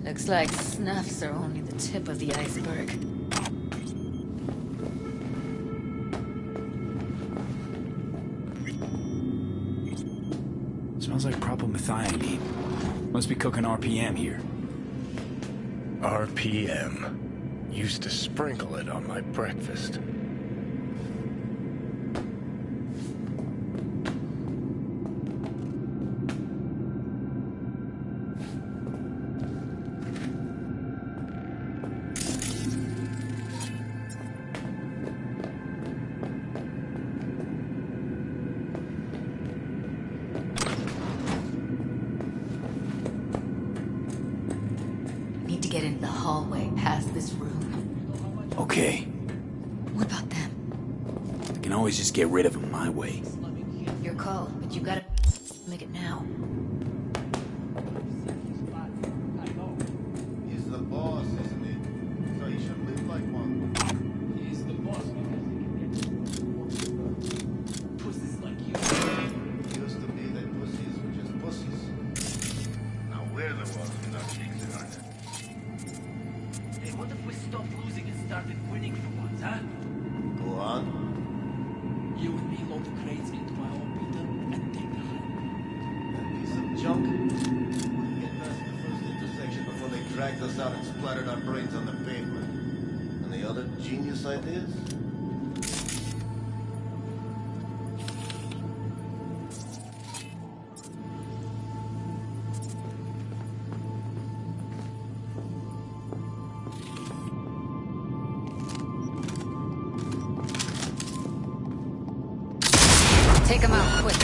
Looks like snuffs are only the tip of the iceberg. Smells like propylmethionine. Must be cooking RPM here. RPM. Used to sprinkle it on my breakfast. Need to get into the hallway past this room. Okay. What about them? I can always just get rid of them my way. Your call, but you gotta make it now. He's the boss, isn't he? So he should live like one. He's the boss. Pussies like you. Used to be that pussies were just pussies. Now we're the ones who not kicks on it. Hey, what if we stopped losing and started winning for once, huh? Go on. You and me load the crates into my orbiter and take the hunt. That piece of junk. We'll get past the first intersection before they dragged us out and splattered our brains on the pavement. Any other genius ideas? Take him out, quick.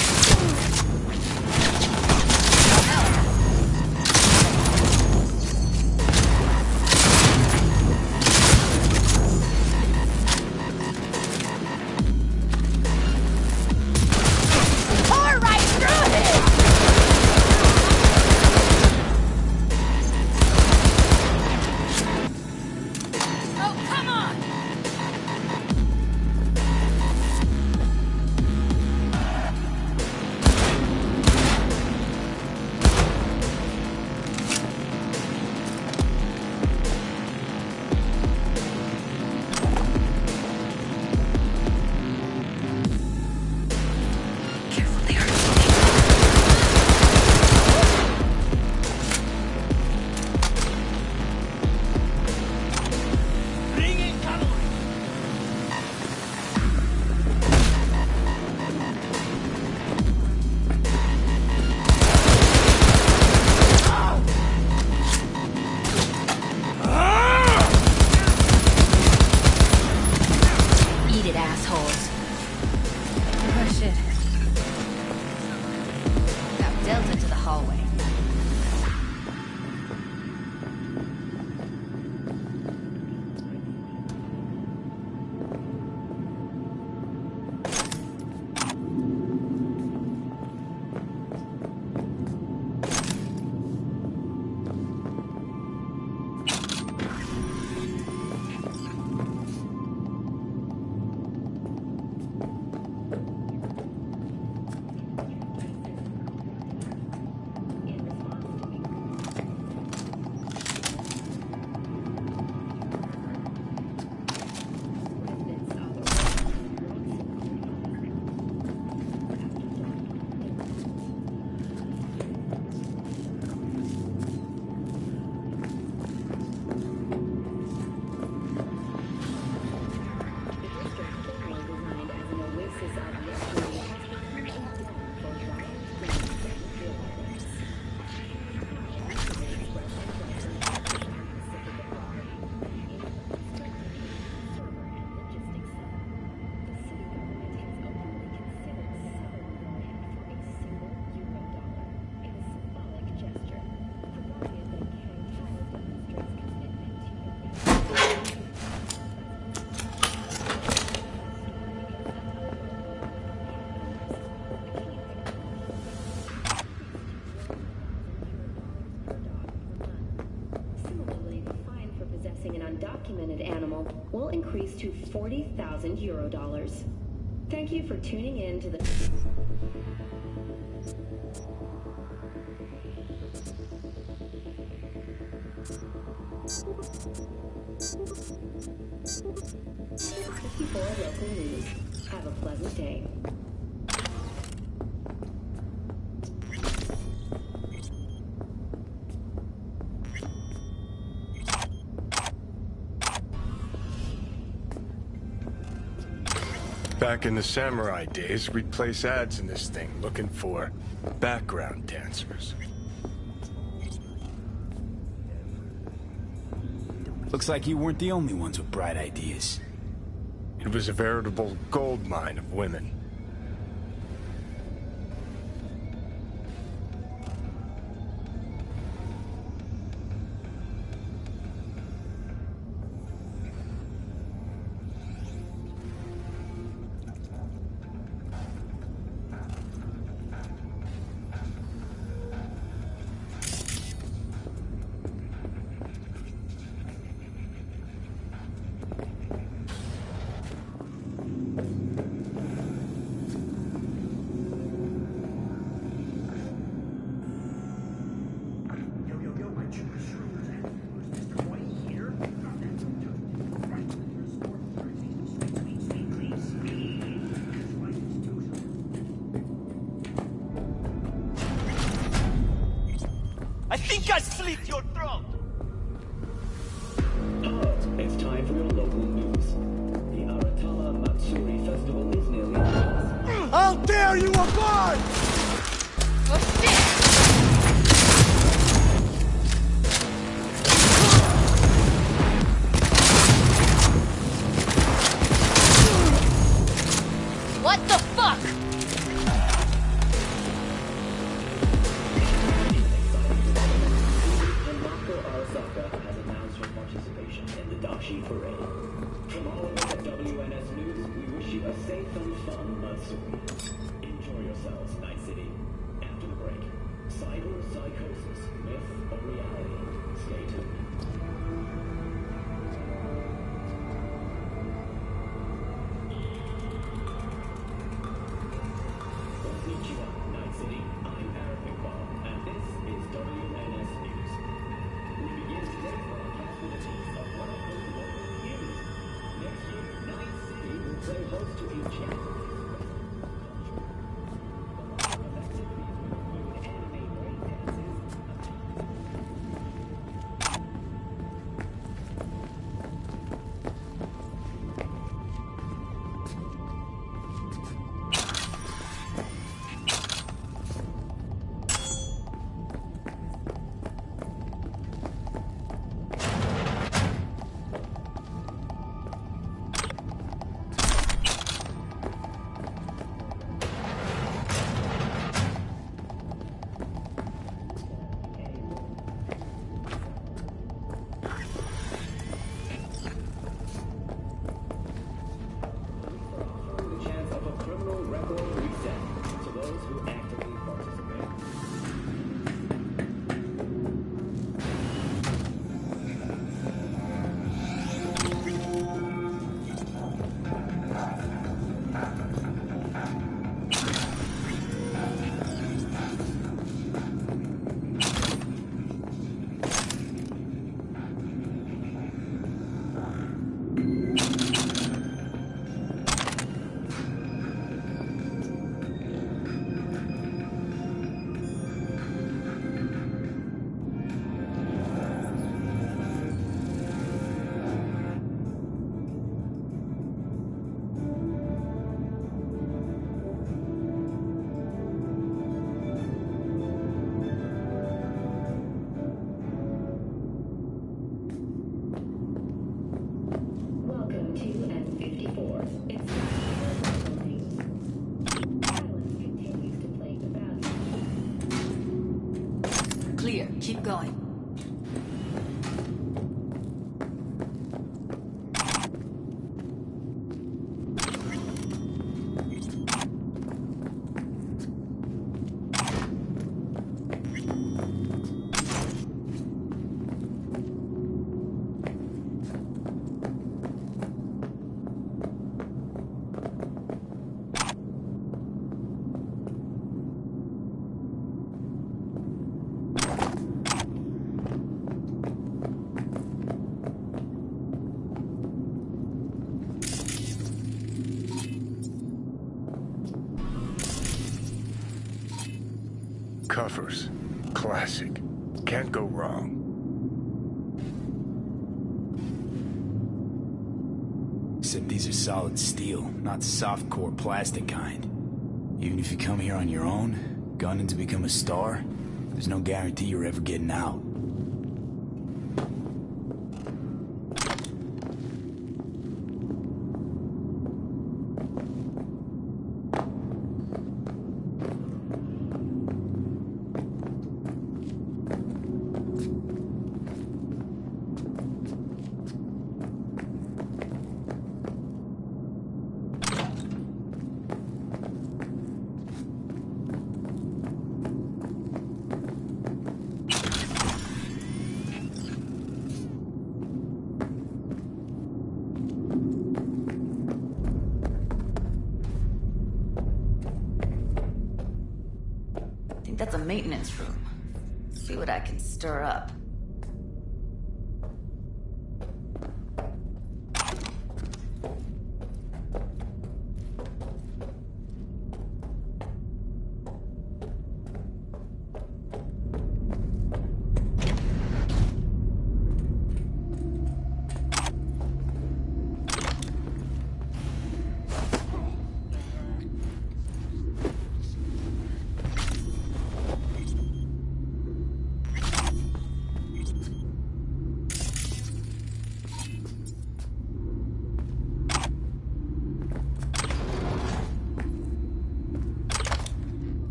Pour right through him! Oh, come on! criminal will increase to 40,000 euro dollars. Thank you for tuning in to the... ...54 local news. Have a pleasant day. Back in the samurai days, we'd place ads in this thing looking for background dancers. Looks like you weren't the only ones with bright ideas. It was a veritable gold mine of women. I think I slit your throat! It's time for your local news. The Aratama Matsuri Festival is nearly upon us. How dare you abide! Oh shit! What the fuck? Has announced her participation in the Dashi Parade. From all of us at WNS News, we wish you a safe and fun Matsuri. Enjoy yourselves, Night City. After the break, cyber psychosis, myth or reality? Stay tuned. Konnichiwa, Night City. I'm Eric McBall, and this is WNS News. We begin today's broadcast with a taste of what I heard local news. Next year, Night City will play host to a Japanese Clear. Keep going. Covers. Classic. Can't go wrong. Except these are solid steel, not soft-core plastic kind. Even if you come here on your own, gunning to become a star, there's no guarantee you're ever getting out. I think that's a maintenance room. See what I can stir up.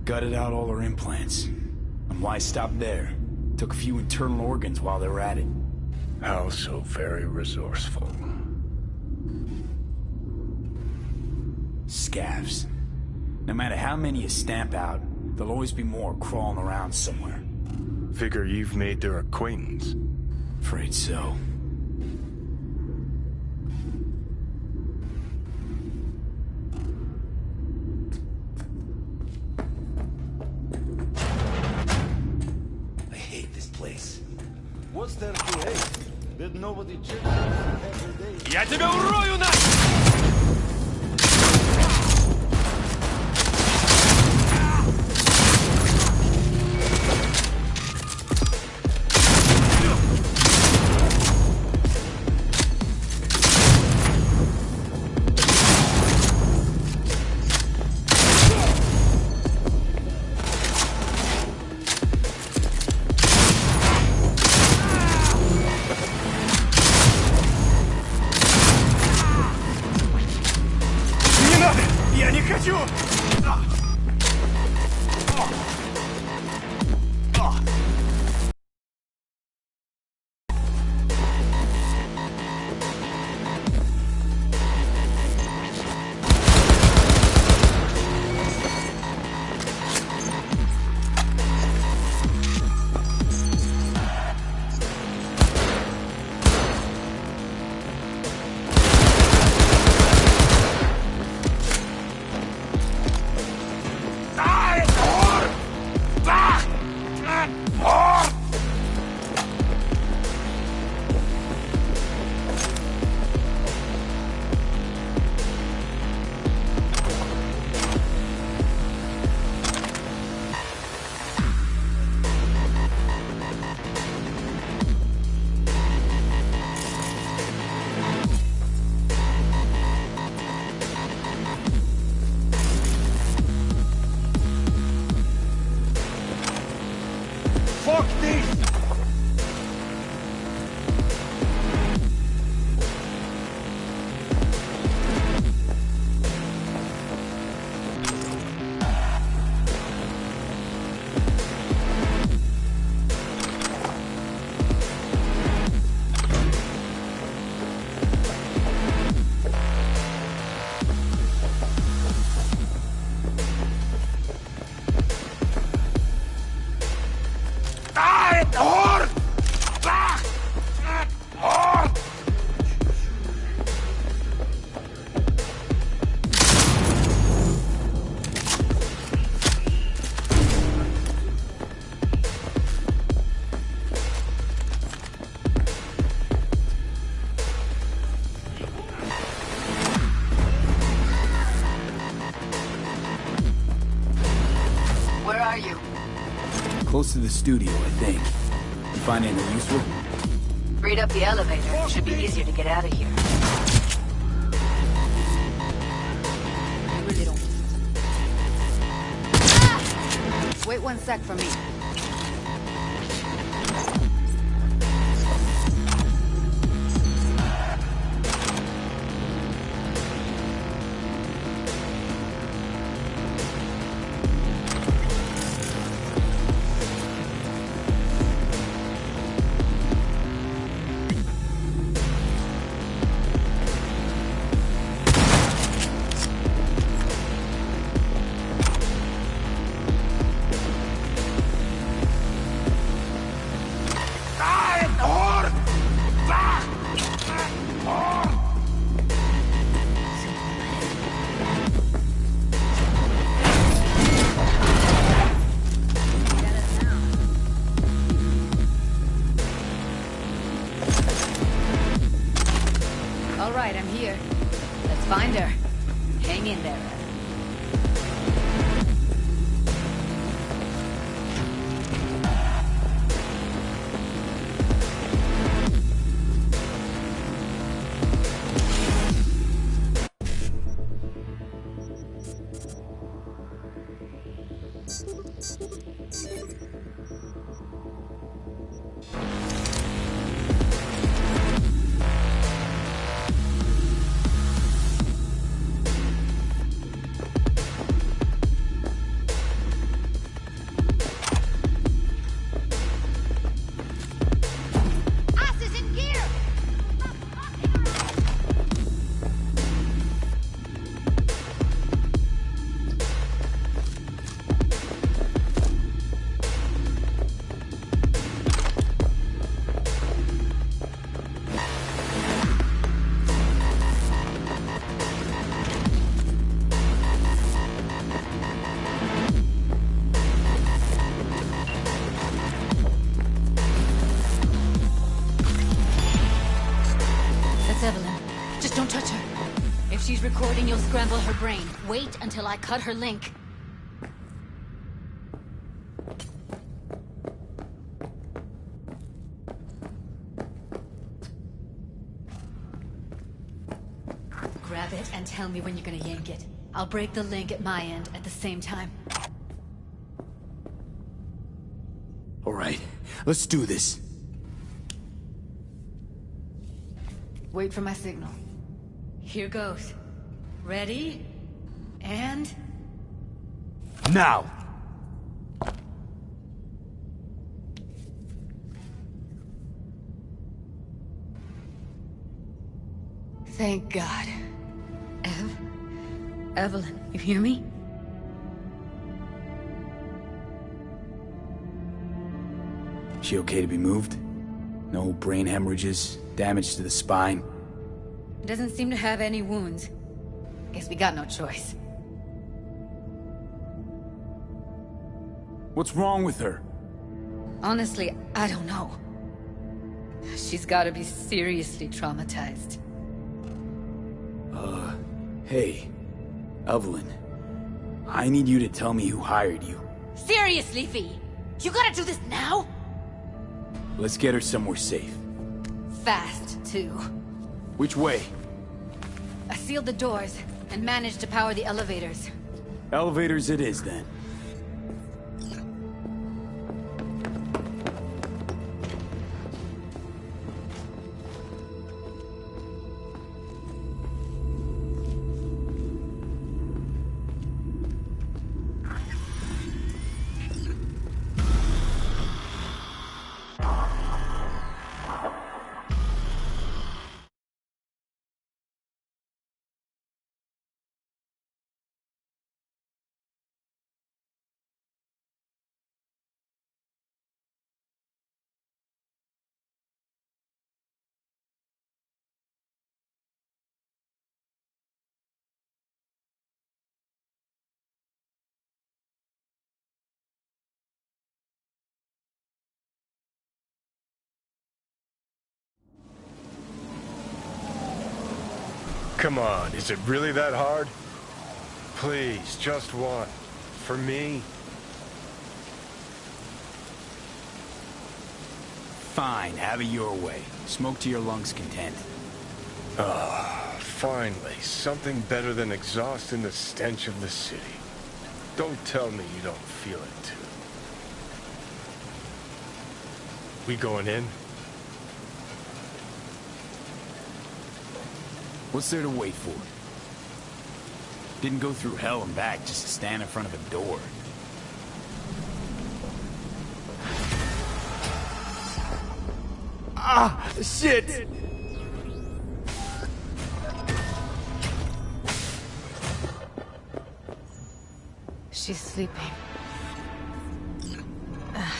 Gutted out all her implants. And why stop there? Took a few internal organs while they were at it. How so very resourceful. Scavs. No matter how many you stamp out, there'll always be more crawling around somewhere. Figure you've made their acquaintance. Afraid so. I hate this place. What's there to hate? That nobody checks every day. Я тебя урою на... to the studio, I think. Find anything useful? Read up the elevator. Should be easier to get out of here. I really don't... Ah! Wait 1 sec for me. All right, I'm here. Let's find her. Hang in there. She's recording, you'll scramble her brain. Wait until I cut her link. Grab it and tell me when you're gonna yank it. I'll break the link at my end at the same time. All right, let's do this. Wait for my signal. Here goes. Ready? And... now! Thank God. Evelyn, you hear me? She okay to be moved? No brain hemorrhages, damage to the spine? Doesn't seem to have any wounds. Guess we got no choice. What's wrong with her? Honestly, I don't know. She's gotta be seriously traumatized. Hey, Evelyn. I need you to tell me who hired you. Seriously, V? You gotta do this now? Let's get her somewhere safe. Fast, too. Which way? I sealed the doors and managed to power the elevators. Elevators it is, then. Come on, is it really that hard? Please, just one. For me? Fine, have it your way. Smoke to your lungs' content. Ah, finally. Something better than exhaust in the stench of the city. Don't tell me you don't feel it, too. We going in? What's there to wait for? Didn't go through hell and back just to stand in front of a door. Ah, shit! She's sleeping.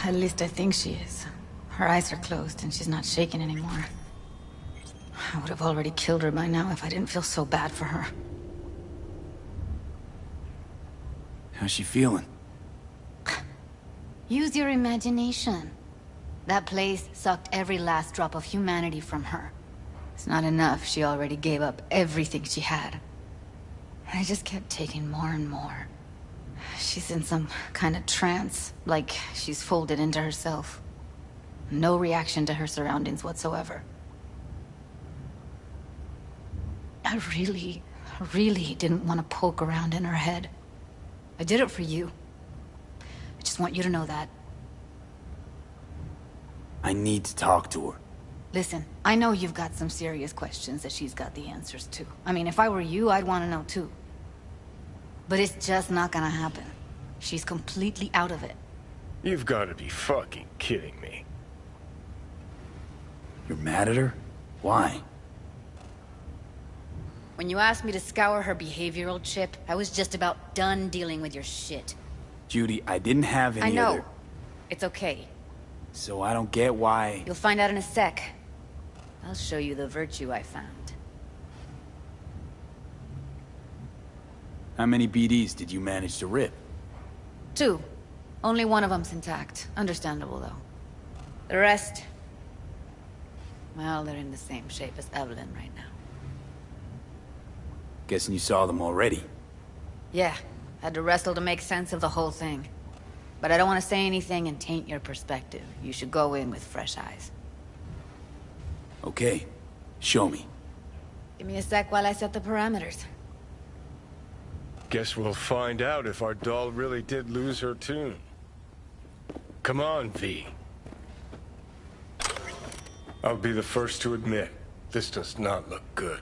At least I think she is. Her eyes are closed and she's not shaking anymore. I would have already killed her by now if I didn't feel so bad for her. How's she feeling? Use your imagination. That place sucked every last drop of humanity from her. It's not enough, she already gave up everything she had. I just kept taking more and more. She's in some kind of trance, like she's folded into herself. No reaction to her surroundings whatsoever. I really didn't want to poke around in her head. I did it for you. I just want you to know that. I need to talk to her. Listen, I know you've got some serious questions that she's got the answers to. I mean, if I were you, I'd want to know too. But it's just not gonna happen. She's completely out of it. You've got to be fucking kidding me. You're mad at her? Why? When you asked me to scour her behavioral chip, I was just about done dealing with your shit. Judy, I didn't have any I know. other... It's okay. So I don't get why... You'll find out in a sec. I'll show you the virtue I found. How many BDs did you manage to rip? 2. Only one of them's intact. Understandable, though. The rest... well, they're in the same shape as Evelyn right now. Guessing you saw them already. Yeah. Had to wrestle to make sense of the whole thing. But I don't want to say anything and taint your perspective. You should go in with fresh eyes. Okay. Show me. Give me a sec while I set the parameters. Guess we'll find out if our doll really did lose her tune. Come on, V. I'll be the first to admit, this does not look good.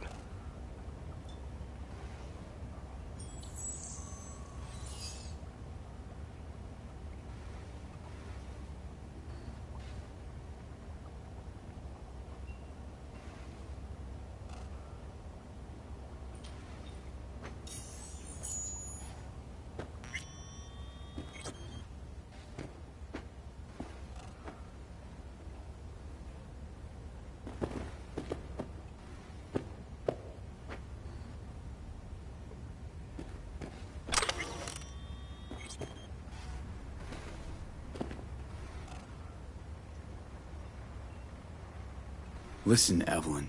Listen, Evelyn.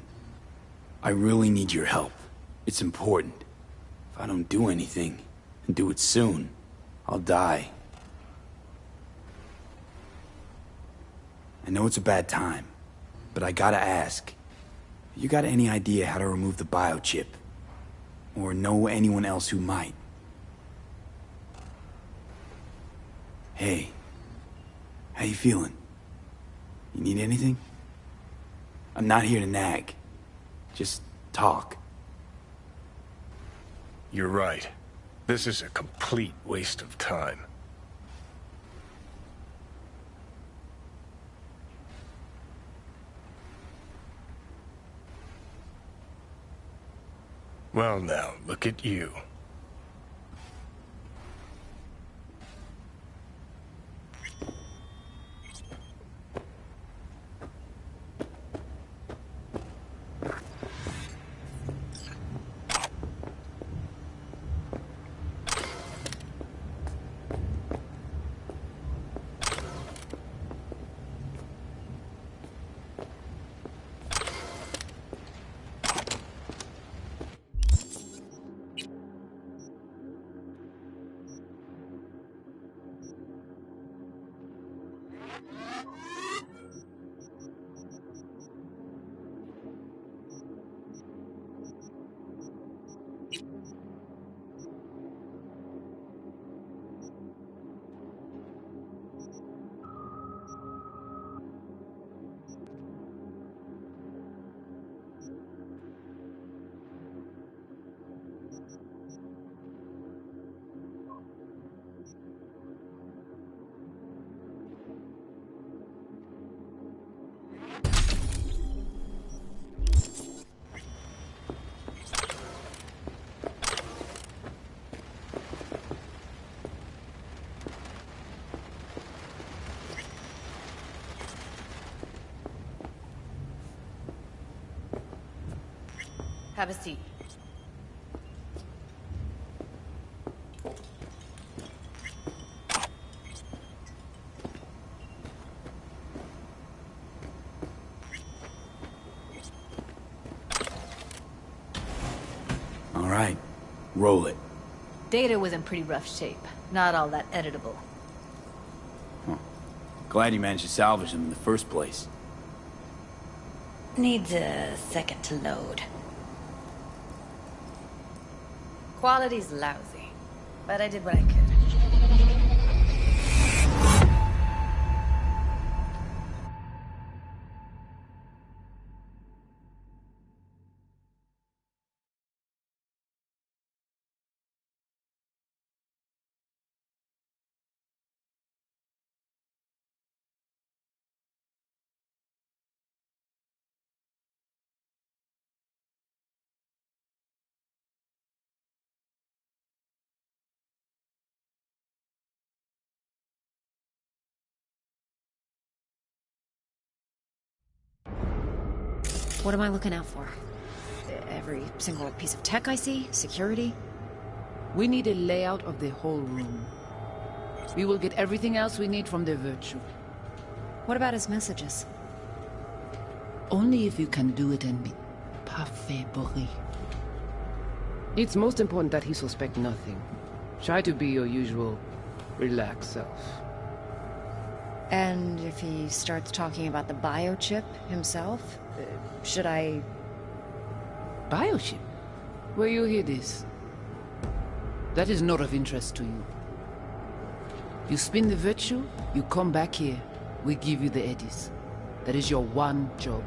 I really need your help. It's important. If I don't do anything, and do it soon, I'll die. I know it's a bad time, but I gotta ask. You got any idea how to remove the biochip? Or know anyone else who might? Hey. How you feeling? You need anything? I'm not here to nag. Just talk. You're right. This is a complete waste of time. Well now, look at you. Have a seat. All right, roll it. Data was in pretty rough shape. Not all that editable. Glad you managed to salvage them in the first place. Needs a second to load. Quality's lousy, but I did what I could. What am I looking out for? Every single piece of tech I see? Security? We need a layout of the whole room. We will get everything else we need from the virtue. What about his messages? Only if you can do it and be parfait bourré. It's most important that he suspect nothing. Try to be your usual, relaxed self. And if he starts talking about the biochip himself, should I... Biochip? Where you hear this? That is not of interest to you. You spin the virtue, you come back here, we give you the eddies. That is your one job.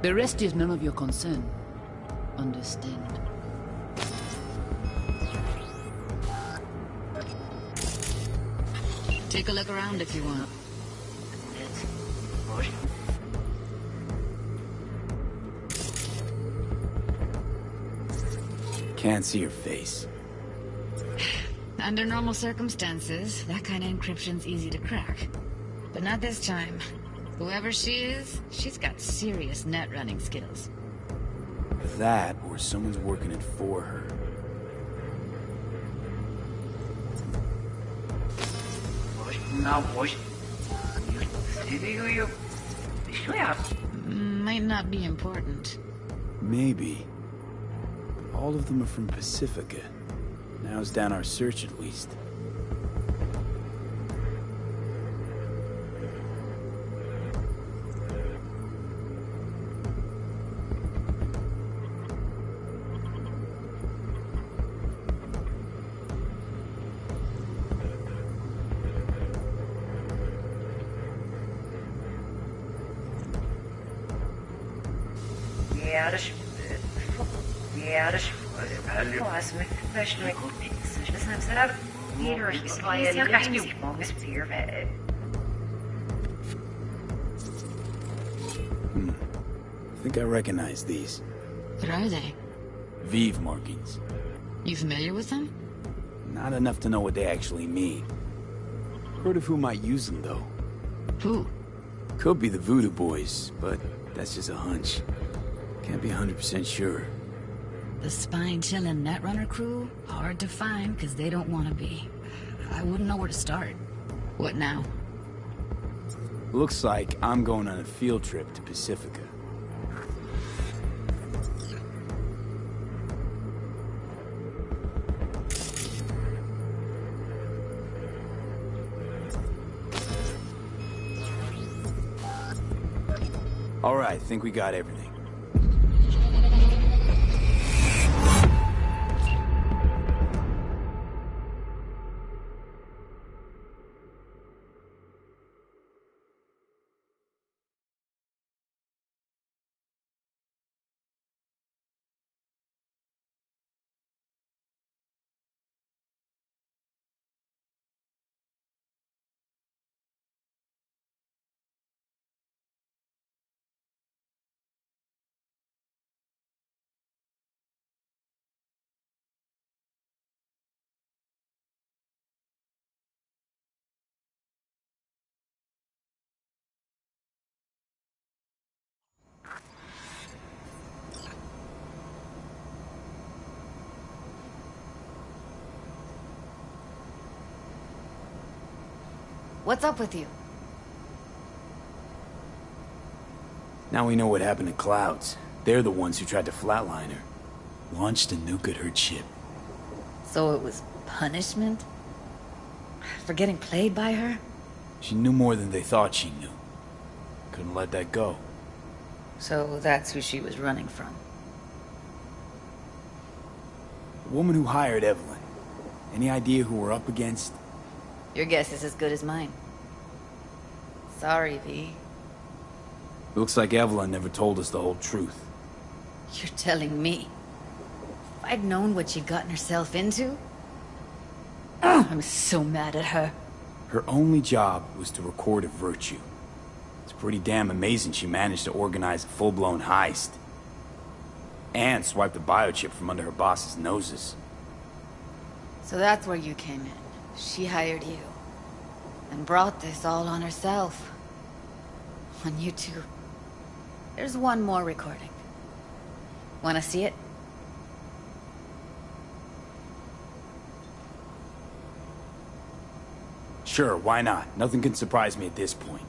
The rest is none of your concern. Understand? Take a look around if you want. Can't see your face. Under normal circumstances, that kind of encryption's easy to crack. But not this time. Whoever she is, she's got serious net running skills. That, or someone's working it for her. Might not be important. Maybe. But all of them are from Pacifica. Now's down our search at least. I think I recognize these. What are they? Vive markings. You familiar with them? Not enough to know what they actually mean. Heard of who might use them, though. Who? Could be the Voodoo Boys, but that's just a hunch. Can't be 100% sure. The spine-chilling Netrunner crew? Hard to find, because they don't want to be. I wouldn't know where to start. What now? Looks like I'm going on a field trip to Pacifica. All right, think we got everything. What's up with you? Now we know what happened to Clouds. They're the ones who tried to flatline her. Launched a nuke at her ship. So it was punishment? For getting played by her? She knew more than they thought she knew. Couldn't let that go. So that's who she was running from. The woman who hired Evelyn. Any idea who we're up against? Your guess is as good as mine. Sorry, V. Looks like Evelyn never told us the whole truth. You're telling me? If I'd known what she'd gotten herself into? I'm so mad at her. Her only job was to record a virtue. It's pretty damn amazing she managed to organize a full-blown heist. And swipe the biochip from under her boss's noses. So that's where you came in. She hired you. And brought this all on herself. On you two. There's one more recording. Wanna see it? Sure, why not? Nothing can surprise me at this point.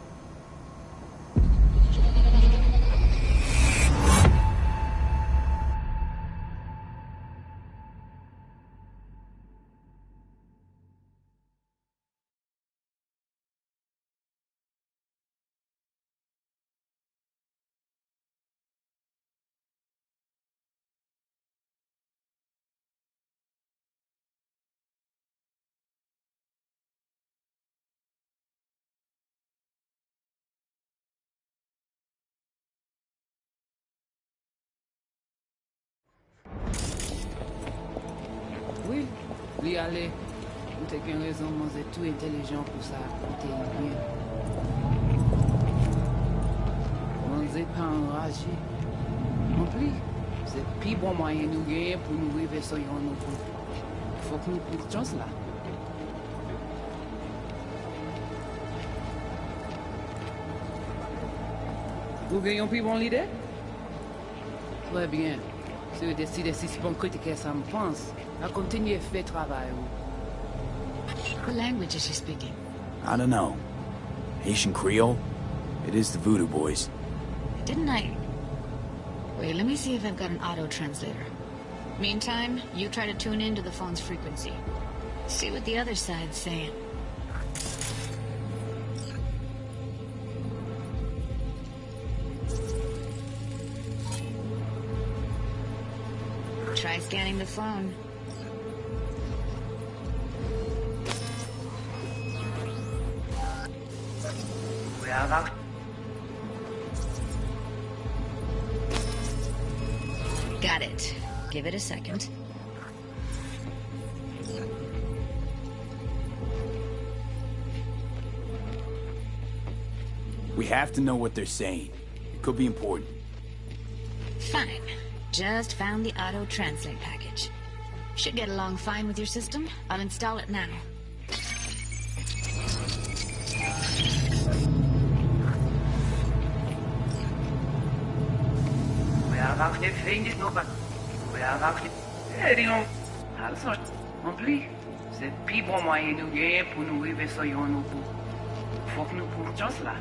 Oui, li ale. Ou te gen rezon manze tout intelligent pou sa akonte yi bien. Manze pa enraje. Non pli, se pi bon mwayen nou genye pou nou rive soyon nou pou. Fok nou prit chans la. Ou genyon pi bon lide? Très bien. Si vous décidez si c'est bon critiquer ça me pense, à continuer faire travail. What language is she speaking? I don't know. Haitian Creole? It is the Voodoo Boys. Didn't I... Wait, let me see if I've got an auto-translator. Meantime, you try to tune into the phone's frequency. See what the other side's saying. Try scanning the phone. Got it. Give it a second. We have to know what they're saying. It could be important. Fine. Just found the auto-translate package. Should get along fine with your system. I'll install it now. Se pi bon mwayen nou genye pou nou rive soyon nou pou. Fok nou prit chans la.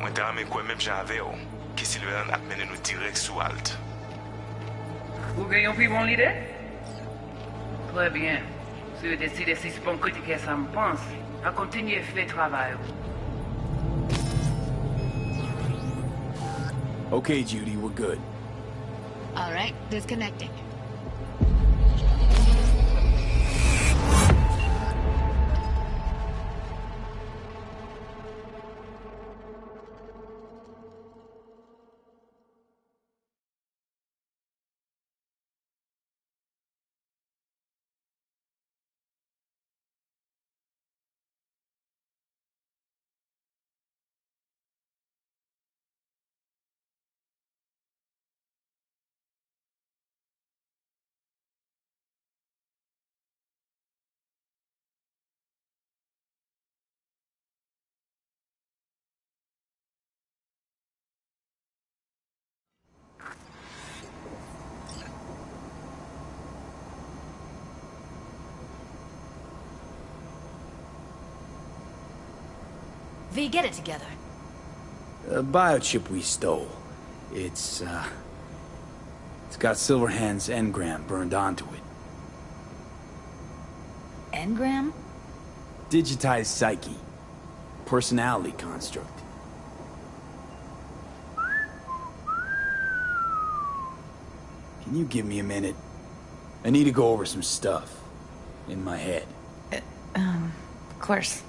Mwen te ame kwen menm jave yo, ki Silveran ap mene nou direk sou alt. Ou genyon pi bon lide? Très bien. Si vous décidez si c'est bon critiquer ça me pense, à continuer faire travail. Okay, Judy, we're good. All right, disconnecting. V, get it together. A biochip we stole. It's got Silverhand's engram burned onto it. Engram? Digitized psyche. Personality construct. Can you give me a minute? I need to go over some stuff. In my head. Of course.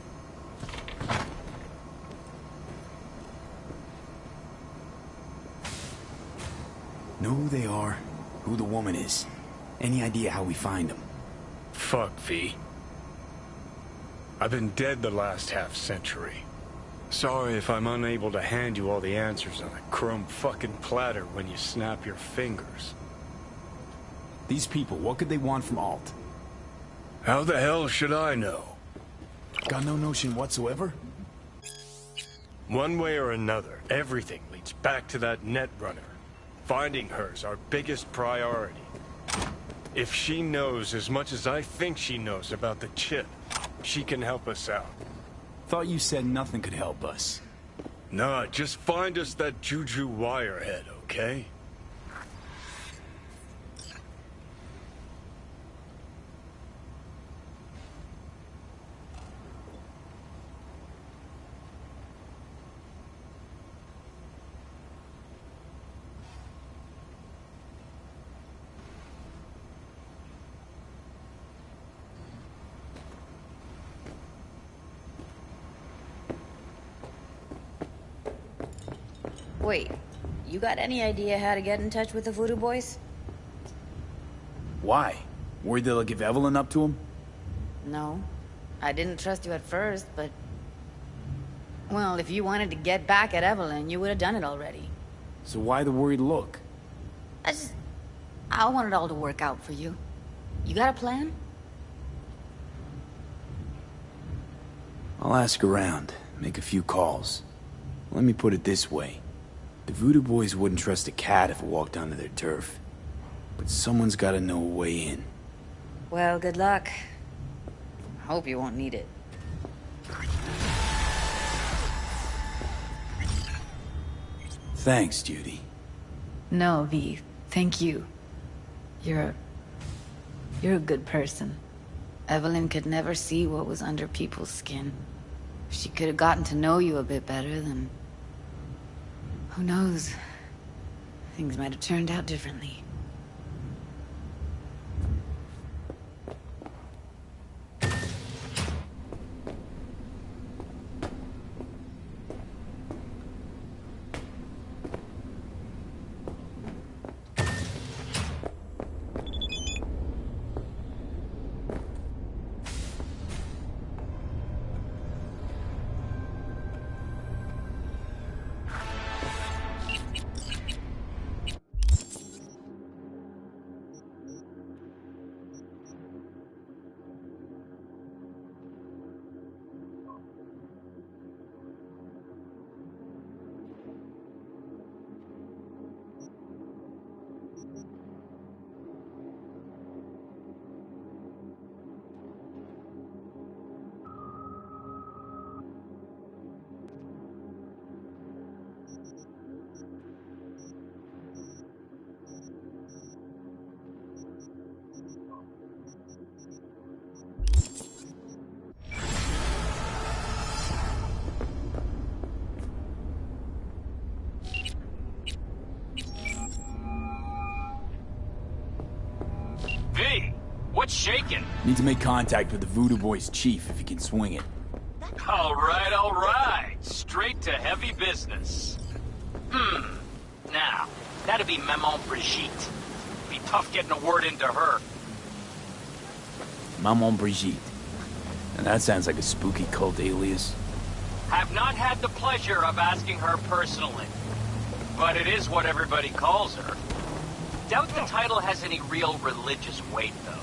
Know who they are, who the woman is. Any idea how we find them? Fuck, V. I've been dead the last half-century. Sorry if I'm unable to hand you all the answers on a chrome fucking platter when you snap your fingers. These people, what could they want from Alt? How the hell should I know? Got no notion whatsoever? One way or another, everything leads back to that Netrunner. Finding her's our biggest priority. If she knows as much as I think she knows about the chip, she can help us out. Thought you said nothing could help us. Nah, just find us that Juju wirehead, okay? Wait, you got any idea how to get in touch with the Voodoo Boys? Why? Worried they'll give Evelyn up to him? No. I didn't trust you at first, but... Well, if you wanted to get back at Evelyn, you would have done it already. So why the worried look? I want it all to work out for you. You got a plan? I'll ask around, make a few calls. Let me put it this way. The Voodoo Boys wouldn't trust a cat if it walked onto their turf. But someone's gotta know a way in. Well, good luck. Hope you won't need it. Thanks, Judy. No, V. Thank you. You're a good person. Evelyn could never see what was under people's skin. If she could have gotten to know you a bit better, then... Who knows? Things might have turned out differently. What's shaking? Need to make contact with the Voodoo Boys chief if you can swing it. All right. Straight to heavy business. Now, that'd be Maman Brigitte. Be tough getting a word into her. Maman Brigitte. And that sounds like a spooky cult alias. Have not had the pleasure of asking her personally. But it is what everybody calls her. Doubt the title has any real religious weight, though.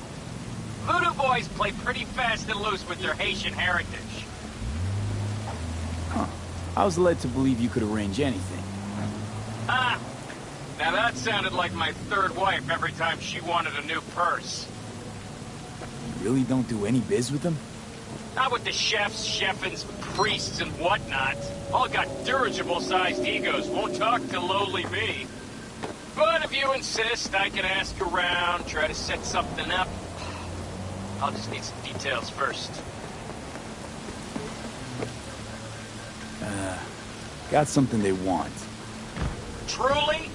Voodoo Boys play pretty fast and loose with their Haitian heritage. Huh. I was led to believe you could arrange anything. Ah! Now that sounded like my third wife every time she wanted a new purse. You really don't do any biz with them? Not with the chefs, chefins, priests, and whatnot. All got dirigible-sized egos, won't talk to lowly me. But if you insist, I can ask around, try to set something up. I'll just need some details first. Got something they want. Truly?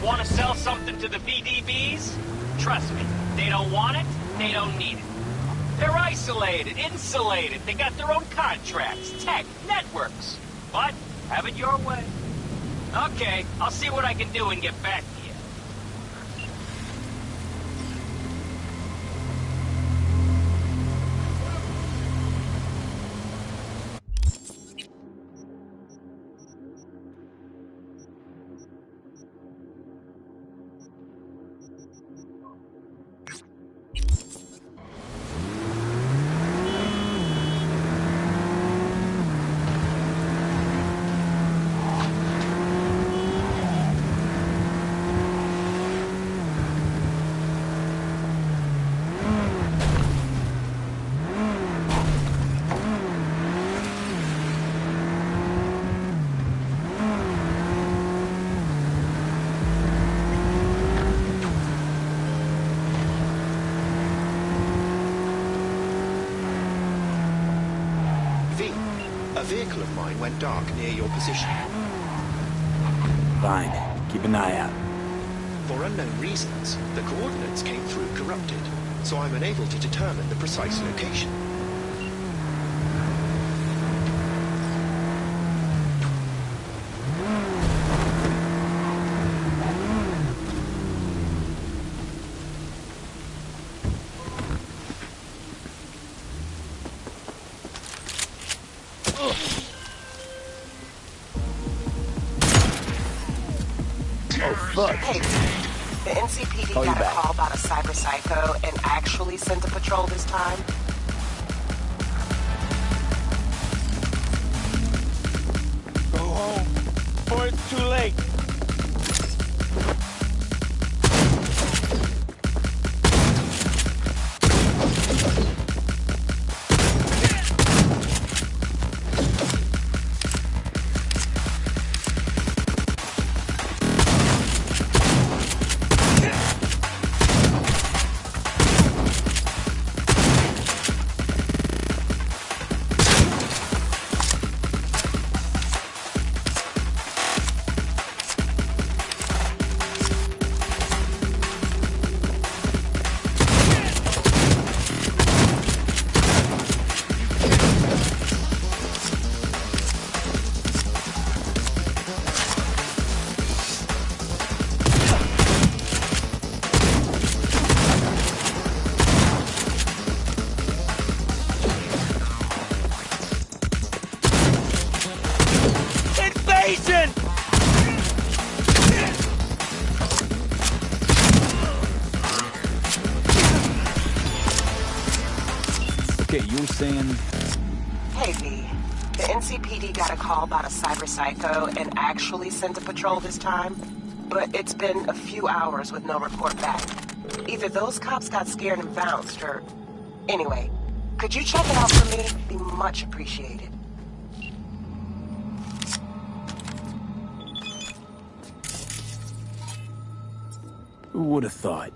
Want to sell something to the VDBs? Trust me, they don't want it, they don't need it. They're isolated, insulated, they got their own contracts, tech, networks. But, have it your way. Okay, I'll see what I can do and get back to you. A vehicle of mine went dark near your position. Fine. Keep an eye out. For unknown reasons, the coordinates came through corrupted, so I'm unable to determine the precise location. Hey, the NCPD got a call about a cyber psycho and actually sent a patrol this time. Go home, or it's too late. Okay, you were saying... Hey, V. The NCPD got a call about a cyber psycho and actually sent a patrol this time. But it's been a few hours with no report back. Either those cops got scared and bounced, or... Anyway, could you check it out for me? It'd be much appreciated. Who would have thought?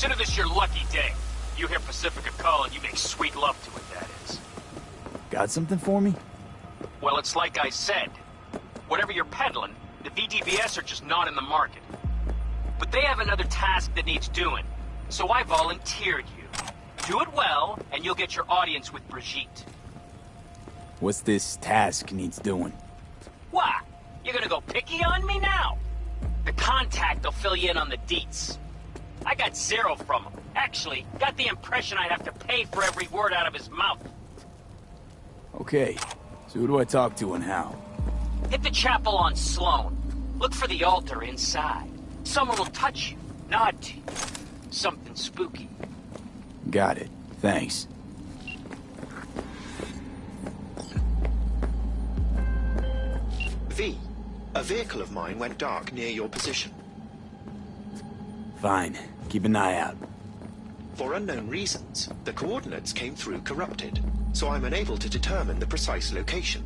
Consider this your lucky day. You hear Pacifica call and you make sweet love to it, that is. Got something for me? Well, it's like I said. Whatever you're peddling, the VDVS are just not in the market. But they have another task that needs doing, so I volunteered you. Do it well, and you'll get your audience with Brigitte. What's this task needs doing? What? You're gonna go picky on me now? The contact will fill you in on the deets. I got zero from him. Actually, got the impression I'd have to pay for every word out of his mouth. Okay, so who do I talk to and how? Hit the chapel on Sloan. Look for the altar inside. Someone will touch you, nod to you. Something spooky. Got it. Thanks. V, a vehicle of mine went dark near your position. Fine. Keep an eye out. For unknown reasons, the coordinates came through corrupted, so I'm unable to determine the precise location.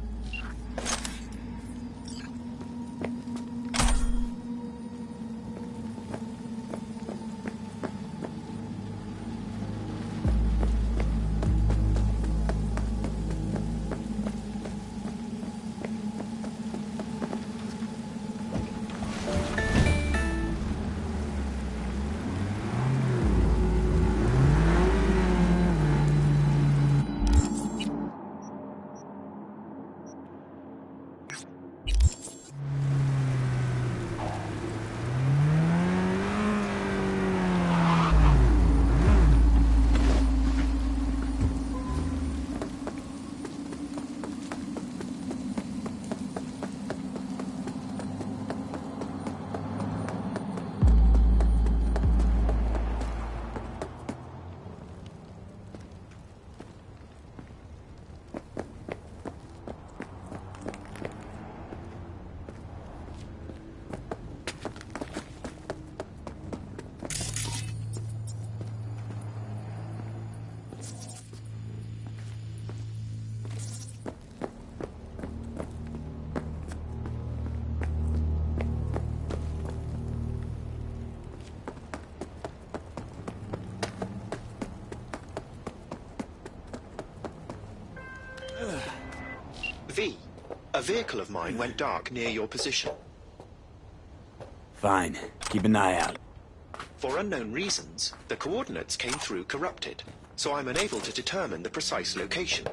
V, a vehicle of mine went dark near your position. Fine. Keep an eye out. For unknown reasons, the coordinates came through corrupted, so I'm unable to determine the precise location.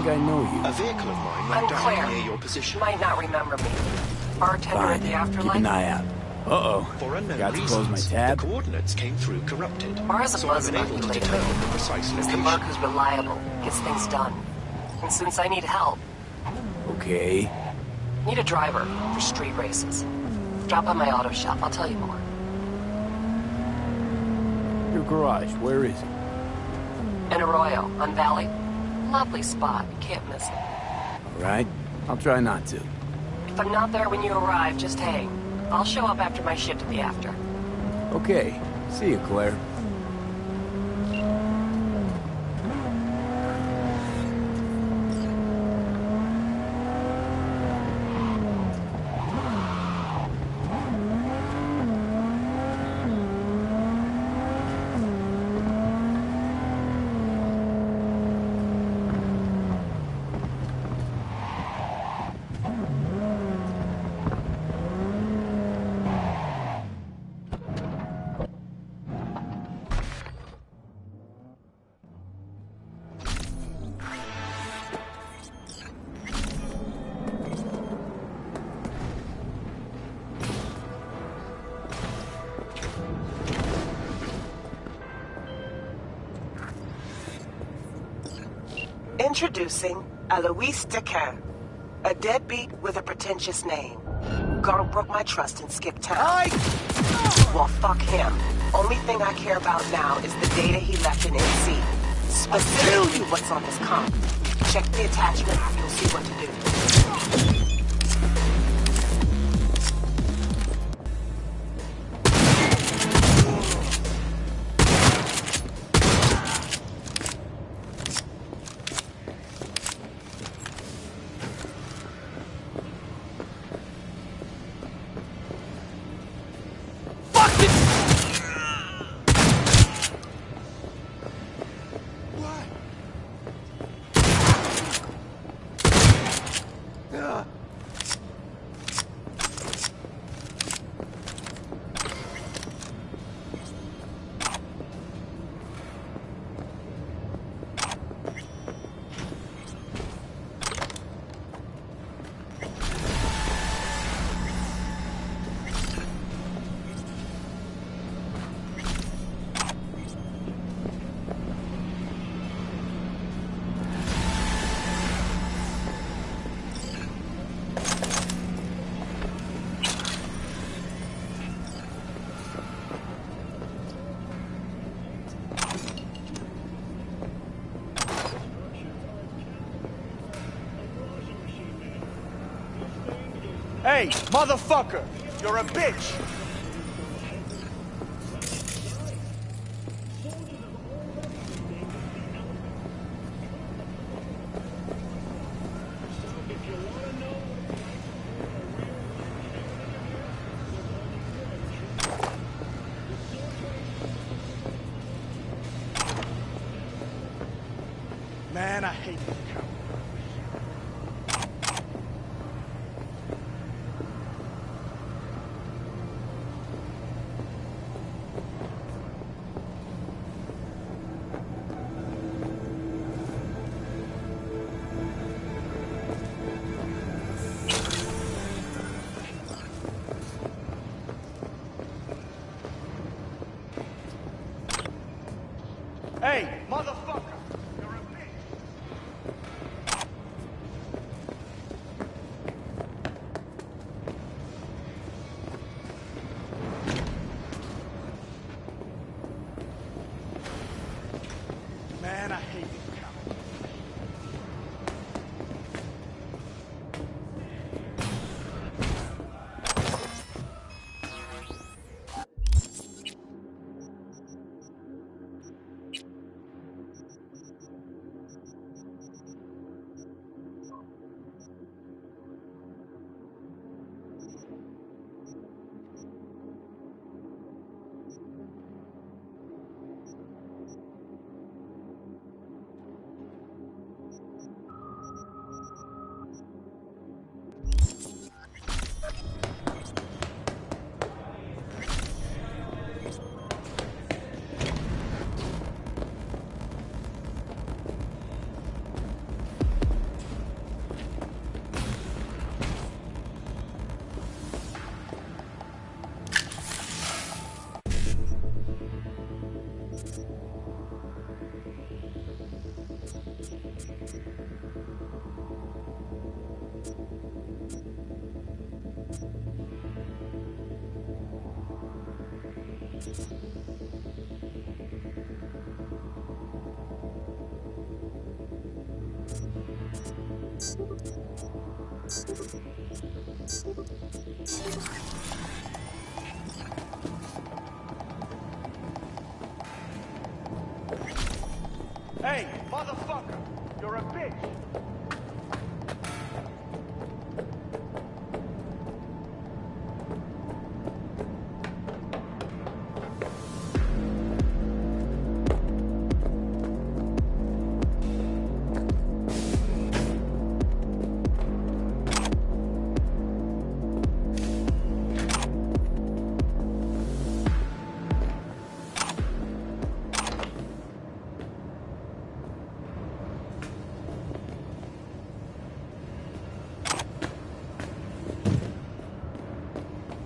I know you. A vehicle of mine ran down Unclear. near your position. Might not remember me. Bartender Fine, at the keep afterlife? an eye out. Uh-oh. For unknown Got to reasons, close my tab. the coordinates came through corrupted. Bar has a so I'm buzz about unable you to lately. determine the precise He's the location. merc who's reliable, gets things done. And since I need help, Okay. need a driver for street races. Drop by my auto shop, I'll tell you more. Your garage, where is it? In Arroyo, on Valley. Lovely spot, you can't miss it. All right. I'll try not to. If I'm not there when you arrive, just hang. I'll show up after my shift at the after. Okay. See you, Claire. Introducing Alois Dequin, a deadbeat with a pretentious name. Girl broke my trust and skipped town. Well, fuck him. Only thing I care about now is the data he left in NC. Specifically what's on his comp. Check the attachment, you'll see what to do. Hey, motherfucker! You're a bitch! Man, I hate this cow. Hey, motherfucker! You're a bitch! Hey, motherfucker! You're a bitch!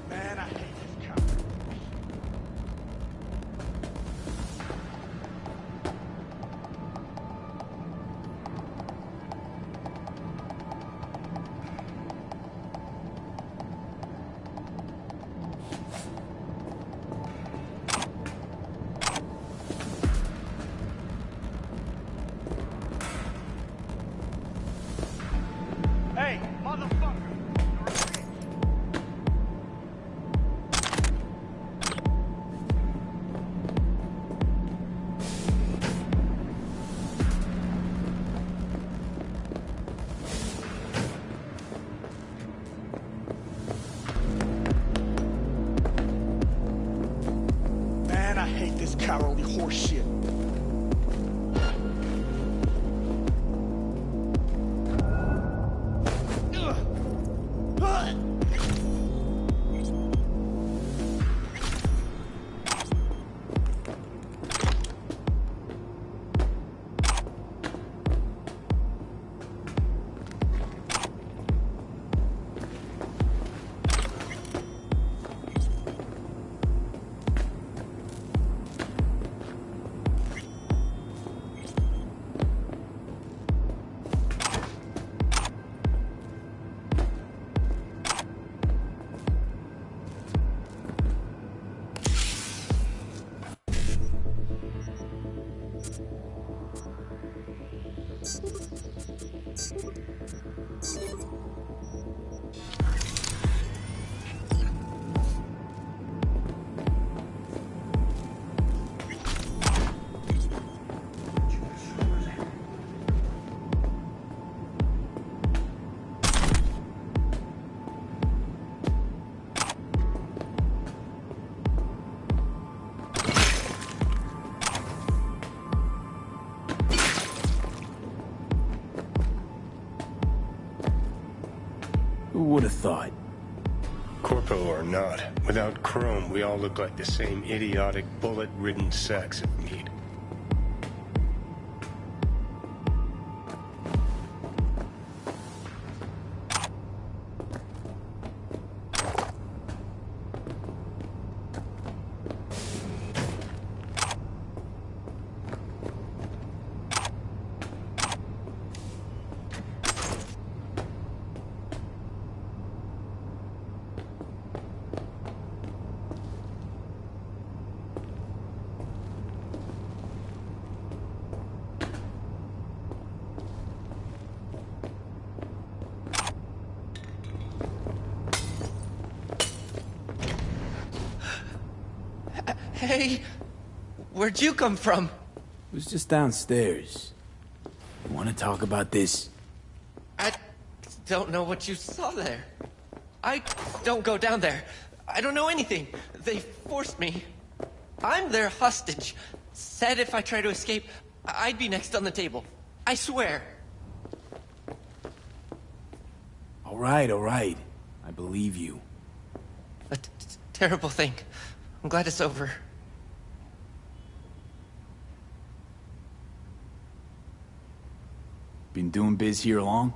Man, I hate this cop. Hey, motherfucker! You're a bitch! Man, I hate this cowardly horse shit. Who would have thought? Corpo or not, without Chrome, we all look like the same idiotic, bullet-ridden sacks of meat. Hey, where'd you come from? It was just downstairs. You want to talk about this? I don't know what you saw there. I don't go down there. I don't know anything. They forced me. I'm their hostage. Said if I try to escape, I'd be next on the table. I swear. All right, all right. I believe you. A terrible thing. I'm glad it's over. Been doing biz here long?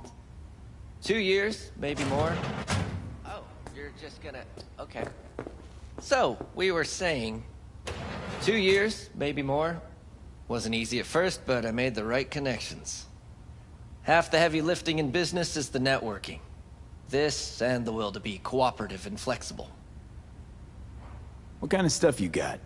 2 years, maybe more. Oh, you're just gonna... Okay. So, we were saying... 2 years, maybe more. Wasn't easy at first, but I made the right connections. Half the heavy lifting in business is the networking. This, and the will to be cooperative and flexible. What kind of stuff you got?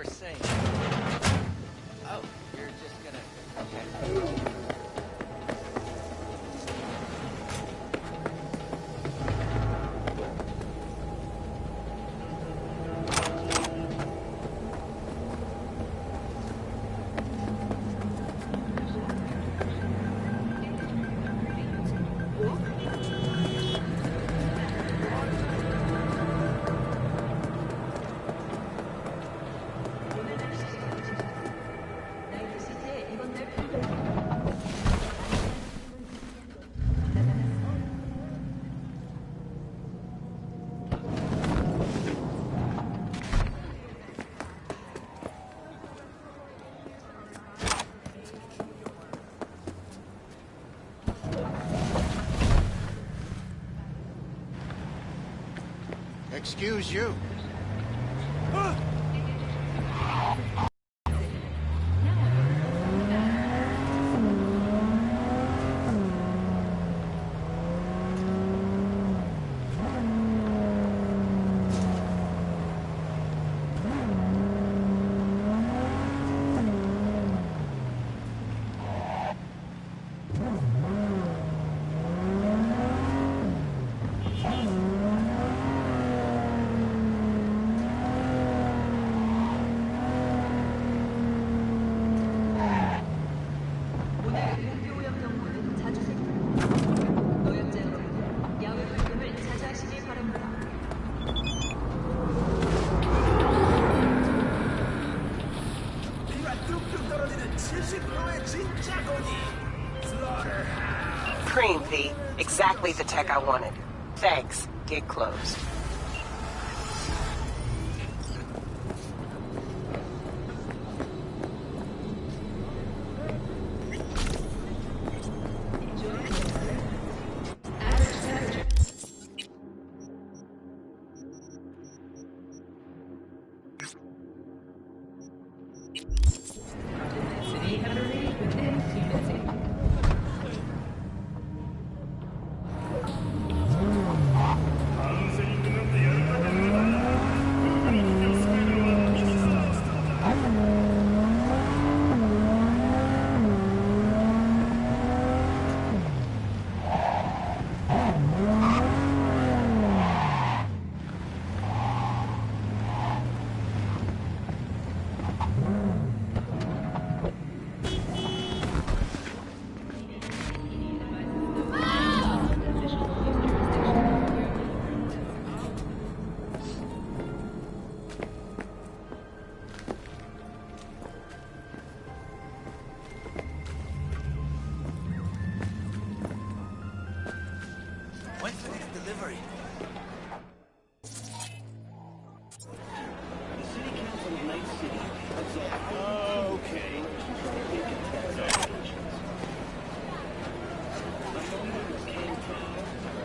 saying... Oh, you're just gonna... Okay. Excuse you. Cream, V. Exactly the tech I wanted. Thanks. Get closed. When's the next delivery? The City Council of Night City absorbed Okay.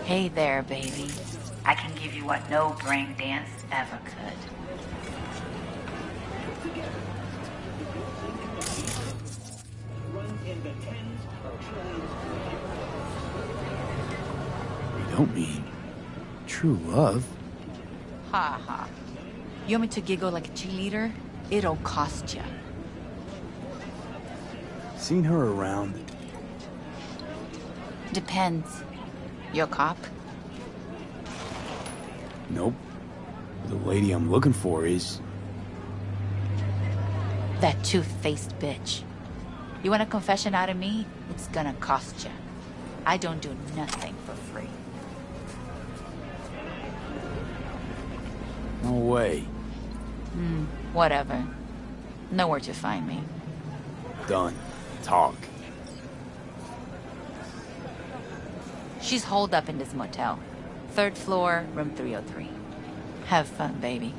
Hey there, baby. I can give you what no brain dance ever could. You don't mean true love? Ha ha. You want me to giggle like a cheerleader? It'll cost you. Seen her around? Depends. You a cop? Nope. The lady I'm looking for is... That two-faced bitch. You want a confession out of me? It's gonna cost you. I don't do nothing for free. No way. Whatever. Know where to find me. Done. Talk. She's holed up in this motel. 3rd floor, room 303. Have fun, baby.